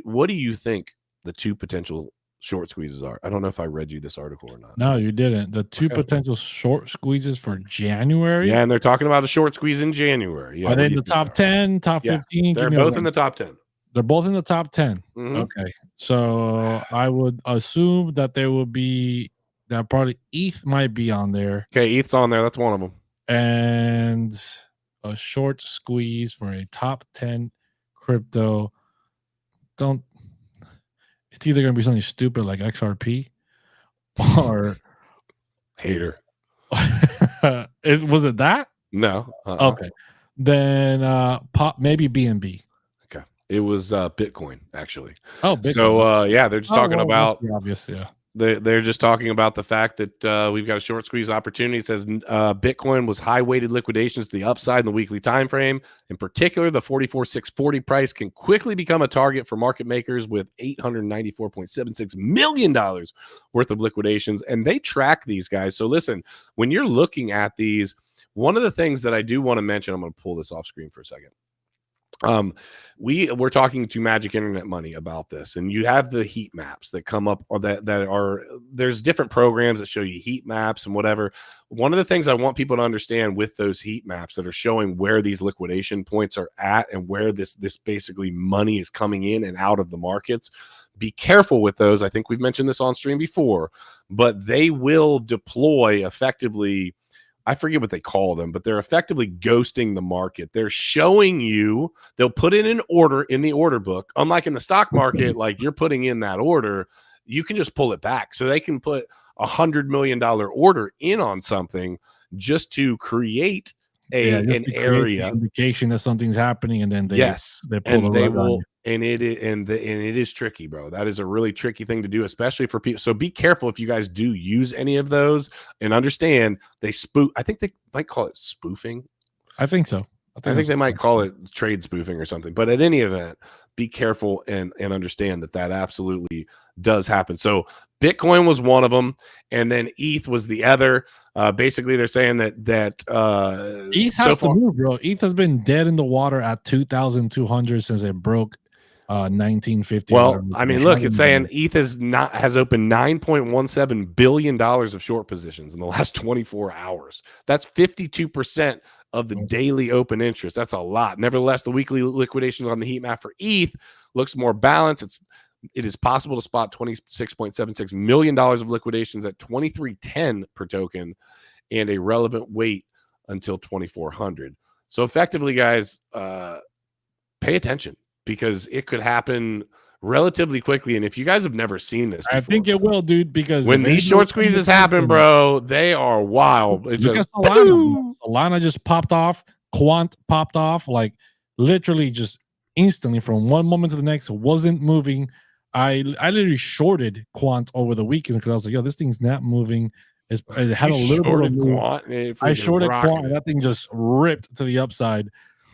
what do you think the 2 potential short squeezes are? I don't know if I read you this article or not. No, you didn't. The 2 potential short squeezes for January. Yeah, and they're talking about a short squeeze in January. Yeah, are they in the top 10, top 15? They're both in the top 10. They're both in the top 10. Okay, so I would assume that there will be that probably ETH might be on there. Okay, ETH's on there. That's one of them. And a short squeeze for a top 10 crypto. It's either going to be something stupid like XRP or hater. Was it that? No. Okay. Then maybe BNB. Okay. It was Bitcoin, actually. Oh, Bitcoin. So, yeah, they're just talking about obvious, yeah. They're just talking about the fact that we've got a short squeeze opportunity. It says Bitcoin was high-weighted liquidations to the upside in the weekly time frame. In particular, the 44,640 price can quickly become a target for market makers with $894.76 million worth of liquidations. And they track these guys. So listen, when you're looking at these, one of the things that I do want to mention, I'm going to pull this off screen for a second. We're talking to Magic Internet Money about this, and you have the heat maps that come up, or that are, there's different programs that show you heat maps and whatever. One of the things I want people to understand with those heat maps that are showing where these liquidation points are at and where this basically money is coming in and out of the markets, be careful with those. I think we've mentioned this on stream before, but they will deploy effectively, I forget what they call them, but they're effectively ghosting the market. They're showing you, they'll put in an order in the order book. Unlike in the stock market, like you're putting in that order, you can just pull it back. So they can put $100 million order in on something just to create an area indication that something's happening, and then they pull the rug on you. And it is tricky, bro. That is a really tricky thing to do, especially for people. So be careful if you guys do use any of those, and understand they spoof. I think they might call it spoofing. I think so. I think they might call it trade spoofing or something. But at any event, be careful and understand that absolutely does happen. So Bitcoin was one of them, and then ETH was the other. Basically, they're saying that ETH has to move, bro. ETH has been dead in the water at 2,200 since it broke 1950. Well, I mean, look, it's saying ETH has opened $9.17 billion of short positions in the last 24 hours. That's 52% of the daily open interest. That's a lot. Nevertheless, the weekly liquidations on the heat map for ETH looks more balanced. It is possible to spot $26.76 million of liquidations at 23.10 per token, and a relevant wait until 2,400. So effectively, guys, pay attention, because it could happen relatively quickly. And if you guys have never seen this before, I think it will, dude, because when these short squeezes happen, bro, they are wild. Look at Solana. Solana just popped off. Quant popped off, like literally just instantly from one moment to the next. Wasn't moving. I literally shorted Quant over the weekend because I was like, yo, this thing's not moving. It had a little bit of move. I shorted Quant, and that thing just ripped to the upside.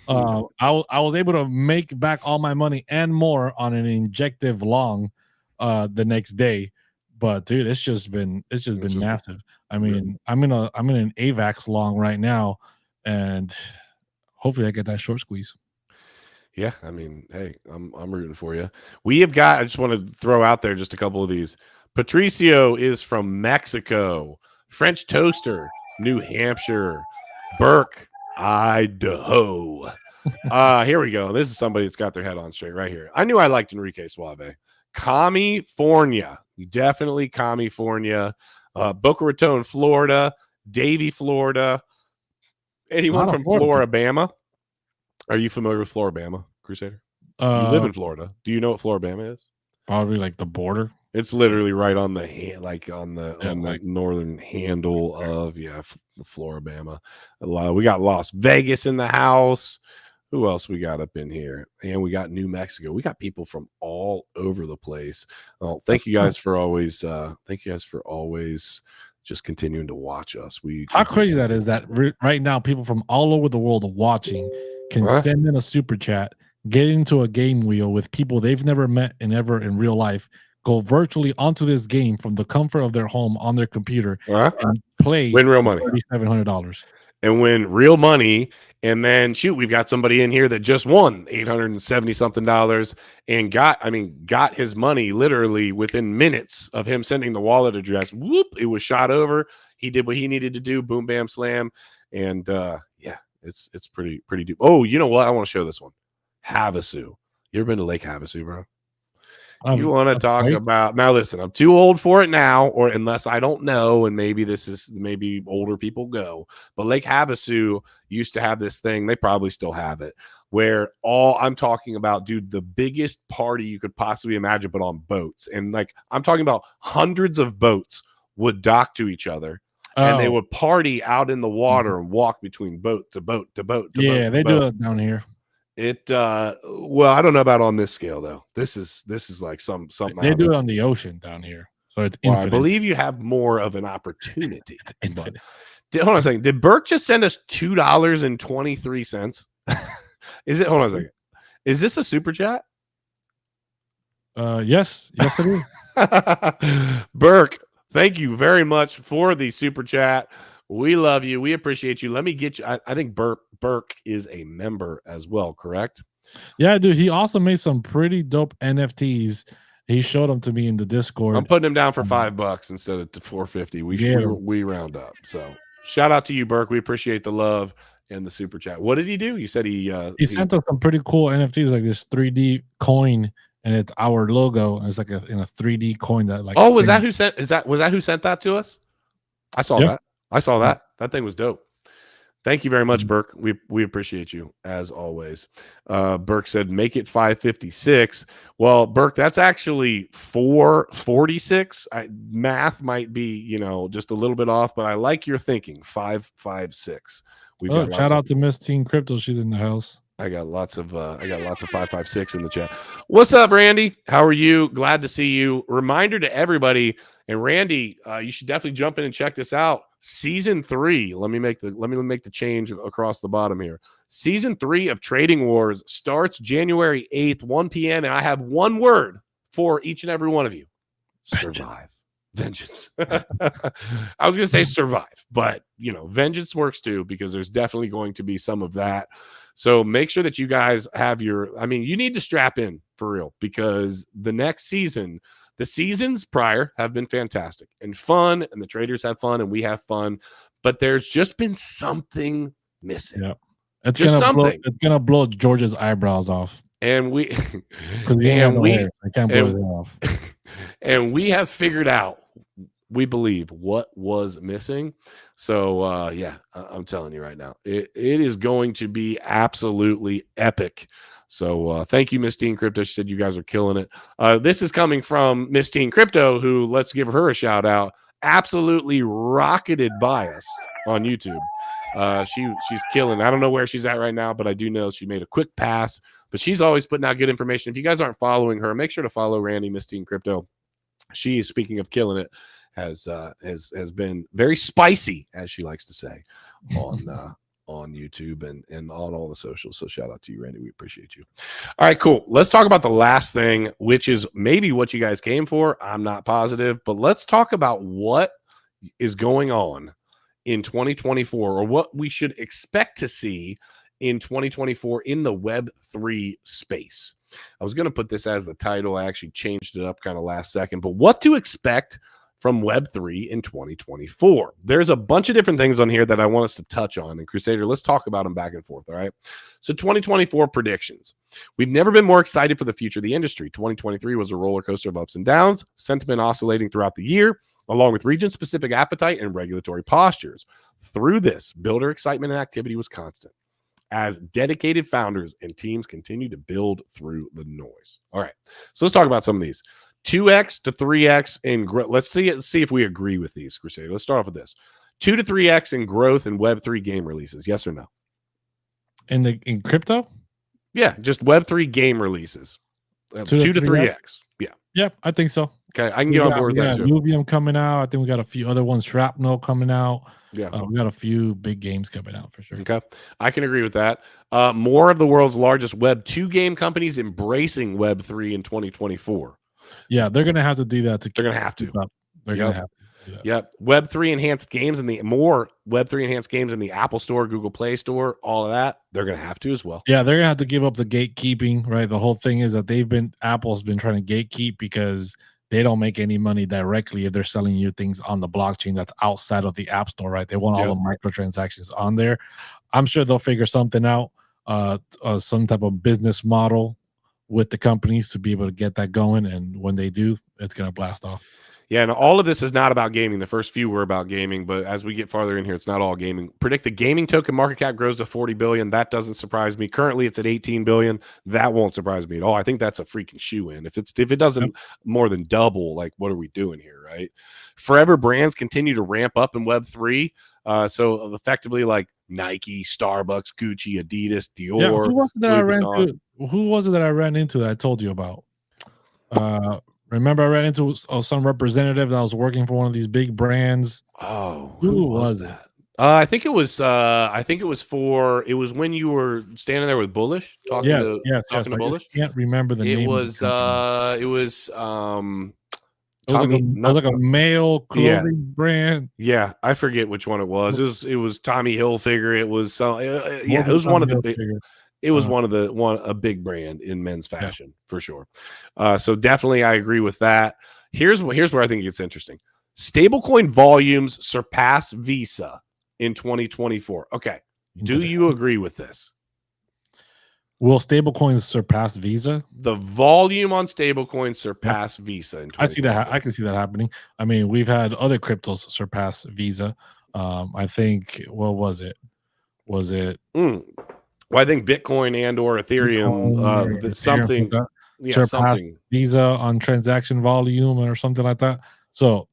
I was able to make back all my money and more on an injective long the next day. But dude, it's just been massive. I mean, I'm in an AVAX long right now, and hopefully I get that short squeeze. Yeah, I mean, hey, I'm rooting for you. We have got, I just want to throw out there just a couple of these. Patricio is from Mexico. French Toaster, New Hampshire. Burke, Idaho. Here we go. This is somebody that's got their head on straight right here. I knew I liked Enrique Suave. California. Definitely California. Boca Raton, Florida. Davie, Florida. Anyone from Floribama? Are you familiar with Floribama, Crusader? You live in Florida. Do you know what Floribama is? Probably like the border. It's literally right on the on the northern handle of Floribama. We got Las Vegas in the house. Who else we got up in here? And we got New Mexico. We got people from all over the place. Oh, thank you guys for always just continuing to watch us. How crazy that is that right now people from all over the world are watching can send in a super chat, get into a game wheel with people they've never met in real life, go virtually onto this game from the comfort of their home on their computer, and win real money, $3,700, and win real money. And then shoot, we've got somebody in here that just won $870 something and got his money literally within minutes of him sending the wallet address. Whoop! It was shot over. He did what he needed to do. Boom, bam, slam, and it's pretty deep. Oh, you know what? I want to show this one. Havasu. You ever been to Lake Havasu, bro? You want to talk about, now listen, I'm too old for it now, or unless I don't know, and maybe older people go, but Lake Havasu used to have this thing, they probably still have it, where I'm talking about, dude, the biggest party you could possibly imagine, but on boats. And like, I'm talking about hundreds of boats would dock to each other, and they would party out in the water and walk between boat to boat to boat to boat. Yeah, they do it down here. Well, I don't know about on this scale though. This is like something they do it on the ocean down here, so it's infinite. I believe you have more of an opportunity. Hold on a second. Did Burke just send us $2.23? Is it? Hold on a second. Is this a super chat? Yes, it is. Burke, thank you very much for the super chat. We love you. We appreciate you. Let me get you. I think Burke is a member as well, correct? Yeah, dude. He also made some pretty dope NFTs. He showed them to me in the Discord. I'm putting him down for $5 instead of $4.50. We round up. So shout out to you, Burke. We appreciate the love and the super chat. What did he do? You said he sent us some pretty cool NFTs, like this 3D coin, and it's our logo, and it's like in a 3D coin that like. Oh, was that who sent? Was that who sent that to us? I saw that. I saw that. That thing was dope. Thank you very much, Burke. We appreciate you as always. Burke said, make it 556. Well, Burke, that's actually 446. Math might be, just a little bit off, but I like your thinking. 556. Shout out to Miss Teen Crypto. She's in the house. I got lots of 556 in the chat. What's up, Randy? How are you? Glad to see you. Reminder to everybody, and Randy, you should definitely jump in and check this out. Season 3. Let me make the change across the bottom here. Season 3 of Trading Wars starts January 8th, 1 p.m. And I have one word for each and every one of you: survive. Vengeance. I was gonna say survive, but vengeance works too, because there's definitely going to be some of that. So make sure that you guys have you need to strap in for real, because the next season, the seasons prior have been fantastic and fun, and the traders have fun and we have fun, but there's just been something missing. Yeah, it's gonna blow George's eyebrows off. And we because I can't blow it off. And we have figured out, we believe, what was missing. So yeah, I'm telling you right now, it is going to be absolutely epic. So thank you, Miss Teen Crypto. She said you guys are killing it. This is coming from Miss Teen Crypto, who, let's give her a shout out, absolutely rocketed by us on YouTube. She's killing. I don't know where she's at right now, but I do know she made a quick pass. But she's always putting out good information. If you guys aren't following her, make sure to follow Randy, Miss Teen Crypto. She, speaking of killing it, has been very spicy, as she likes to say, on YouTube and on all the socials. So shout out to you, Randy. We appreciate you. All right, cool. Let's talk about the last thing, which is maybe what you guys came for. I'm not positive, but let's talk about what is going on in 2024, or what we should expect to see in 2024 in the Web3 space. I was going to put this as the title. I actually changed it up kind of last second, but what to expect from Web3 in 2024. There's a bunch of different things on here that I want us to touch on. And Crusader, let's talk about them back and forth. All right. So 2024 predictions. We've never been more excited for the future of the industry. 2023 was a roller coaster of ups and downs, sentiment oscillating throughout the year, along with region-specific appetite and regulatory postures. Through this, builder excitement and activity was constant, as dedicated founders and teams continue to build through the noise. All right, so let's talk about some of these. 2x to 3x in growth. Let's see if we agree with these, Crusader. Let's start off with this. 2 to 3x in growth in Web3 game releases. Yes or no? In crypto? Yeah, just Web3 game releases. 2 to 3x. Yeah. Yep, I think so. Okay, I can get on board with that too. Luvium coming out. I think we got a few other ones. Shrapnel coming out. Yeah, we got a few big games coming out for sure. Okay, I can agree with that. More of the world's largest Web 2 game companies embracing Web 3 in 2024. Yeah, they're gonna have to do that. They're gonna have to. They're gonna have to. Yeah. Yep. Web 3 enhanced games and more Web 3 enhanced games in the Apple Store, Google Play Store, all of that. They're gonna have to as well. Yeah, they're gonna have to give up the gatekeeping, right? The whole thing is that Apple's been trying to gatekeep because they don't make any money directly if they're selling you things on the blockchain that's outside of the App Store, right? They want all the microtransactions on there. I'm sure they'll figure something out, some type of business model with the companies to be able to get that going. And when they do, it's going to blast off. Yeah, and all of this is not about gaming. The first few were about gaming, but as we get farther in here, it's not all gaming. Predict the gaming token market cap grows to 40 billion. That doesn't surprise me. Currently, it's at 18 billion. That won't surprise me at all. I think that's a freaking shoe-in. If it doesn't more than double, like, what are we doing here, right? Forever brands continue to ramp up in Web3. So effectively, like Nike, Starbucks, Gucci, Adidas, Dior. Yeah, who was it that I ran into that I told you about? Remember, I ran into some representative that was working for one of these big brands. Oh, who was it? I think it was. It was when you were standing there with Bullish talking to Bullish. I can't remember the name. It was like a male clothing brand. Yeah, I forget which one it was. It was Tommy Hilfiger. It was it was one of the big. It was a big brand in men's fashion for sure. So definitely, I agree with that. Here's where I think it gets interesting. Stablecoin volumes surpass Visa in 2024. Okay, do you agree with this? Will stablecoins surpass Visa? The volume on stablecoins surpass Visa in 2024. I see that. I can see that happening. I mean, we've had other cryptos surpass Visa. I think, what was it? Was it Well, I think Bitcoin and or Ethereum, Ethereum something, that yeah, surpassed something. Visa on transaction volume or something like that? So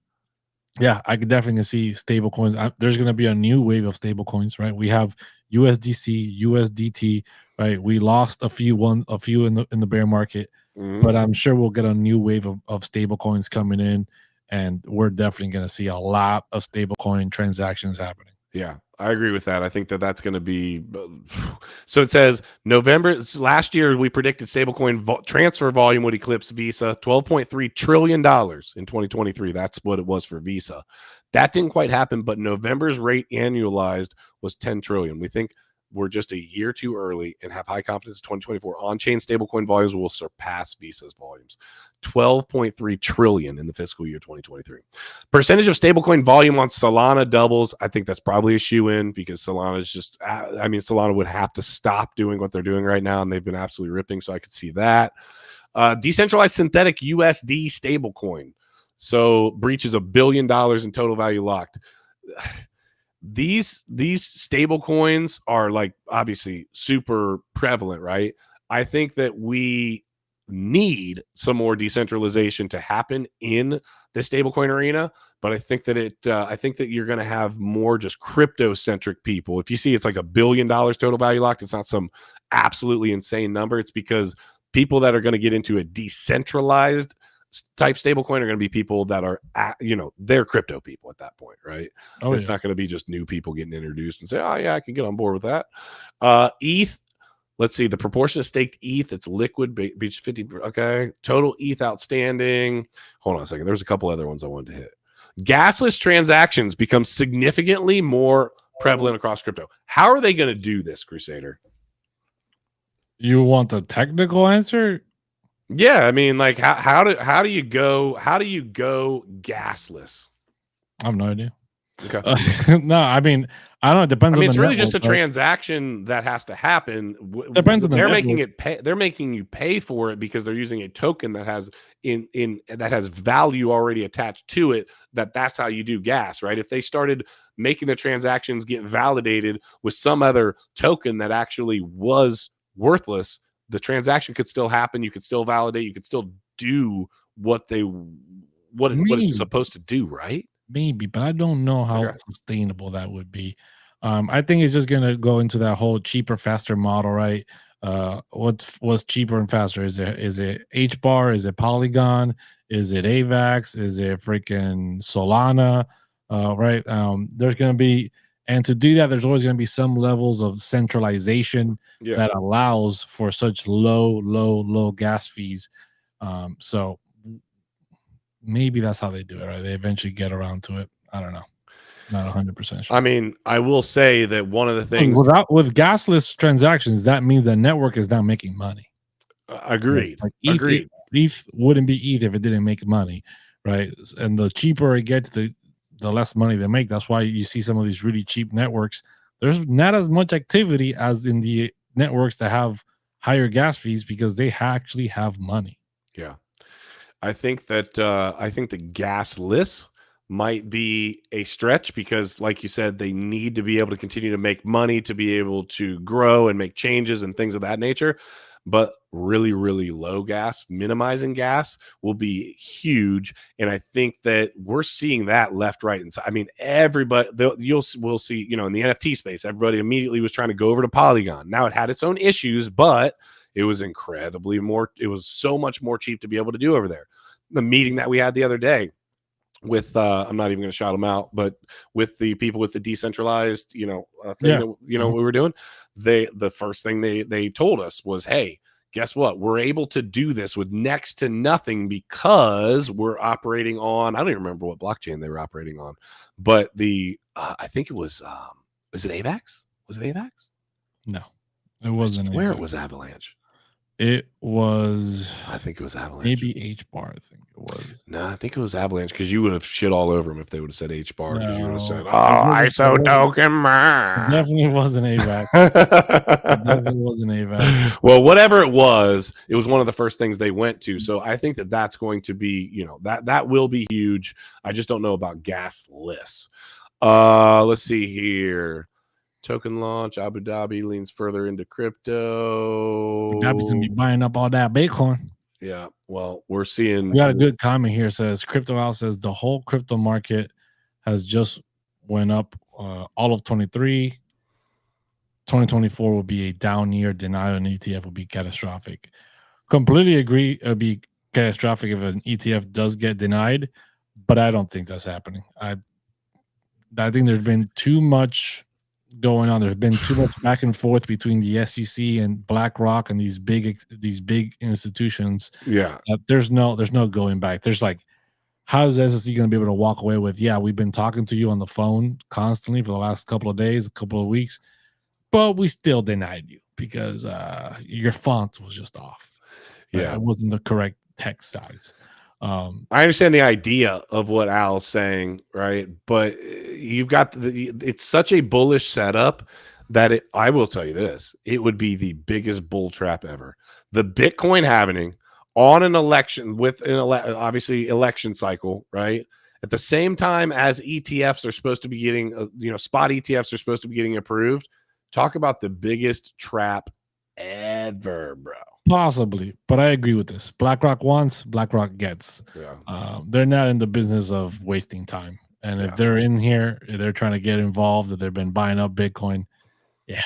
yeah, I could definitely see stable coins. There's going to be a new wave of stable coins, right? We have USDC, USDT, right? We lost a few in the bear market, but I'm sure we'll get a new wave of stable coins coming in, and we're definitely going to see a lot of stable coin transactions happening. Yeah, I agree with that. I think that that's going to be. So it says November last year we predicted stablecoin transfer volume would eclipse Visa, $12.3 trillion in 2023. That's what it was for Visa. That didn't quite happen, but November's rate annualized was 10 trillion. We think we're just a year too early and have high confidence in 2024 on-chain stablecoin volumes will surpass Visa's volumes. 12.3 trillion in the fiscal year 2023. Percentage of stablecoin volume on Solana doubles. I think that's probably a shoe-in because Solana is just, I mean, Solana would have to stop doing what they're doing right now, and they've been absolutely ripping, so I could see that. Decentralized synthetic USD stablecoin. So breaches $1 billion in total value locked. These stable coins are like obviously super prevalent, right? I think that we need some more decentralization to happen in the stablecoin arena, but I think that I think that you're going to have more just crypto centric people. If you see it's like $1 billion total value locked, it's not some absolutely insane number. It's because people that are going to get into a decentralized type stablecoin are going to be people that are, they're crypto people at that point, right? It's not going to be just new people getting introduced and say, oh yeah, I can get on board with that. ETH, let's see, the proportion of staked ETH, it's liquid, beach 50. Okay, total ETH outstanding. Hold on a second. There's a couple other ones I wanted to hit. Gasless transactions become significantly more prevalent across crypto. How are they going to do this, Crusader? You want the technical answer? Yeah, I mean, like how do you go gasless? I have no idea. Okay. No, I mean, I don't know. It depends. I mean, on it's the really network, just a transaction that has to happen. Depends on the they're network. making it pay. They're making you pay for it because they're using a token that has that has value already attached to it. That's how you do gas, right? If they started making the transactions get validated with some other token that actually was worthless, the transaction could still happen. You could still validate. You could still do what it's supposed to do, right? Maybe, but I don't know how sustainable that would be. I think it's just gonna go into that whole cheaper, faster model, right? What's cheaper and faster? Is it HBAR? Is it Polygon? Is it AVAX? Is it freaking Solana? Right? There's gonna be, and to do that, there's always gonna be some levels of centralization that allows for such low gas fees. So maybe that's how they do it, right? They eventually get around to it. I don't know. Not 100% sure. I mean, I will say that one of the things with gasless transactions, that means the network is now making money. Agreed. Like ETH wouldn't be ETH if it didn't make money, right? And the cheaper it gets, the less money they make. That's why you see some of these really cheap networks. There's not as much activity as in the networks that have higher gas fees because they actually have money. Yeah. I think that the gasless might be a stretch because, like you said, they need to be able to continue to make money to be able to grow and make changes and things of that nature. But really, really low gas, minimizing gas will be huge. And I think that we're seeing that left, right, and I mean, everybody, we'll see, in the NFT space, everybody immediately was trying to go over to Polygon. Now it had its own issues, but it was it was so much more cheap to be able to do over there. The meeting that we had the other day with I'm not even going to shout them out, but with the people with the decentralized thing that, we were doing, the first thing they told us was, hey, guess what, we're able to do this with next to nothing because we're operating on, I don't even remember what blockchain they were operating on, but I think it was it AVAX? Was it AVAX? No, it wasn't. Where it was Avalanche. It was, I think it was Avalanche. Maybe HBAR, I think it was. No, I think it was Avalanche because you would have shit all over them if they would have said HBAR because you would have said, ISO token. It definitely wasn't AVAX. It definitely wasn't AVAX. Well, whatever it was one of the first things they went to. So I think that that's going to be, that will be huge. I just don't know about gasless. Let's see here. Token launch. Abu Dhabi leans further into crypto. Dhabi's gonna be buying up all that Bitcoin. Yeah. Well, we're seeing. We got a good comment here. Says Crypto Out says the whole crypto market has just went up all of 23. 2024 will be a down year. Denial in ETF will be catastrophic. Completely agree. It would be catastrophic if an ETF does get denied, but I don't think that's happening. I think there's been too much going on. There's been too much back and forth between the SEC and BlackRock and these big institutions. Yeah. There's no going back. There's like, how is the SEC going to be able to walk away with, yeah, we've been talking to you on the phone constantly for the last couple of days, a couple of weeks, but we still denied you because your font was just off. Yeah. It wasn't the correct text size. I understand the idea of what Al's saying, right? But you've got it's such a bullish setup that I will tell you this, it would be the biggest bull trap ever. The Bitcoin happening on an election with an obviously election cycle, right? At the same time as ETFs are supposed to be getting, spot ETFs are supposed to be getting approved. Talk about the biggest trap ever, bro. Possibly, but I agree with this. BlackRock wants, BlackRock gets. Yeah. They're not in the business of wasting time. And if they're in here, they're trying to get involved, if they've been buying up Bitcoin, yeah,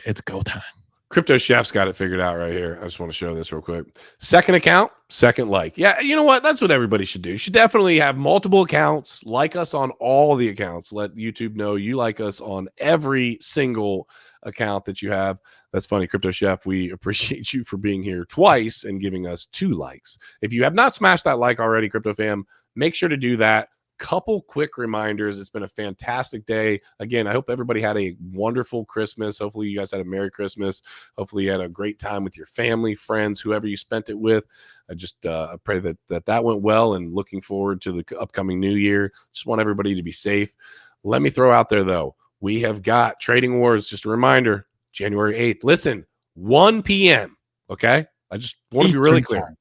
it's go time. Crypto Chef's got it figured out right here. I just want to show this real quick. Second account, second like. Yeah, you know what? That's what everybody should do. You should definitely have multiple accounts. Like us on all the accounts. Let YouTube know you like us on every single account that you have. That's funny, Crypto Chef. We appreciate you for being here twice and giving us 2 likes. If you have not smashed that like already, Crypto Fam, make sure to do that. Couple quick reminders. It's been a fantastic day. Again, I hope everybody had a wonderful Christmas. Hopefully you guys had a Merry Christmas. Hopefully you had a great time with your family, friends, whoever you spent it with. I just pray that went well, and looking forward to the upcoming new year. Just want everybody to be safe. Let me throw out there, though, we have got Trading Wars. Just a reminder, January 8th. Listen, 1 p.m. Okay? I just want to be really clear.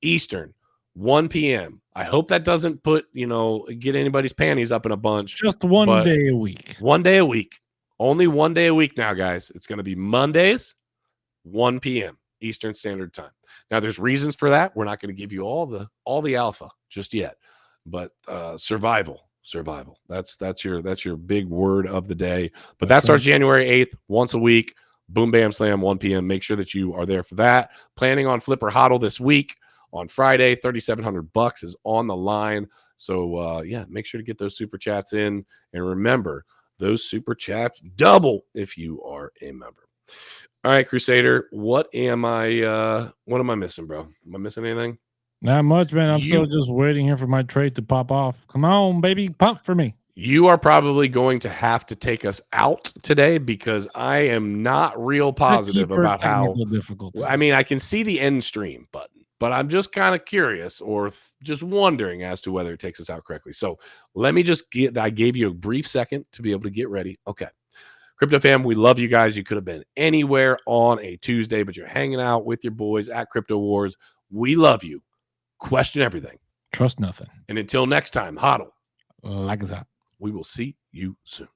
Eastern, 1 p.m. I hope that doesn't get anybody's panties up in a bunch. Just one day a week. 1 day a week. Only 1 day a week now, guys. It's going to be Mondays, 1 p.m. Eastern Standard Time. Now, there's reasons for that. We're not going to give you all the alpha just yet, but survival. That's your big word of the day. But that starts January 8th, once a week. Boom, bam, slam, 1 p.m. Make sure that you are there for that. Planning on Flip or Hodl this week. On Friday, $3,700 is on the line. So, make sure to get those super chats in. And remember, those super chats double if you are a member. All right, Crusader, what am I missing, bro? Am I missing anything? Not much, man. I'm still just waiting here for my trade to pop off. Come on, baby. Pump for me. You are probably going to have to take us out today because I am not real positive about how difficulties. I mean, I can see the end stream button, but I'm just kind of curious or just wondering as to whether it takes us out correctly. So let me just I gave you a brief second to be able to get ready. Okay. Crypto fam, we love you guys. You could have been anywhere on a Tuesday, but you're hanging out with your boys at Crypto Wars. We love you. Question everything. Trust nothing. And until next time, hodl. Like that. We will see you soon.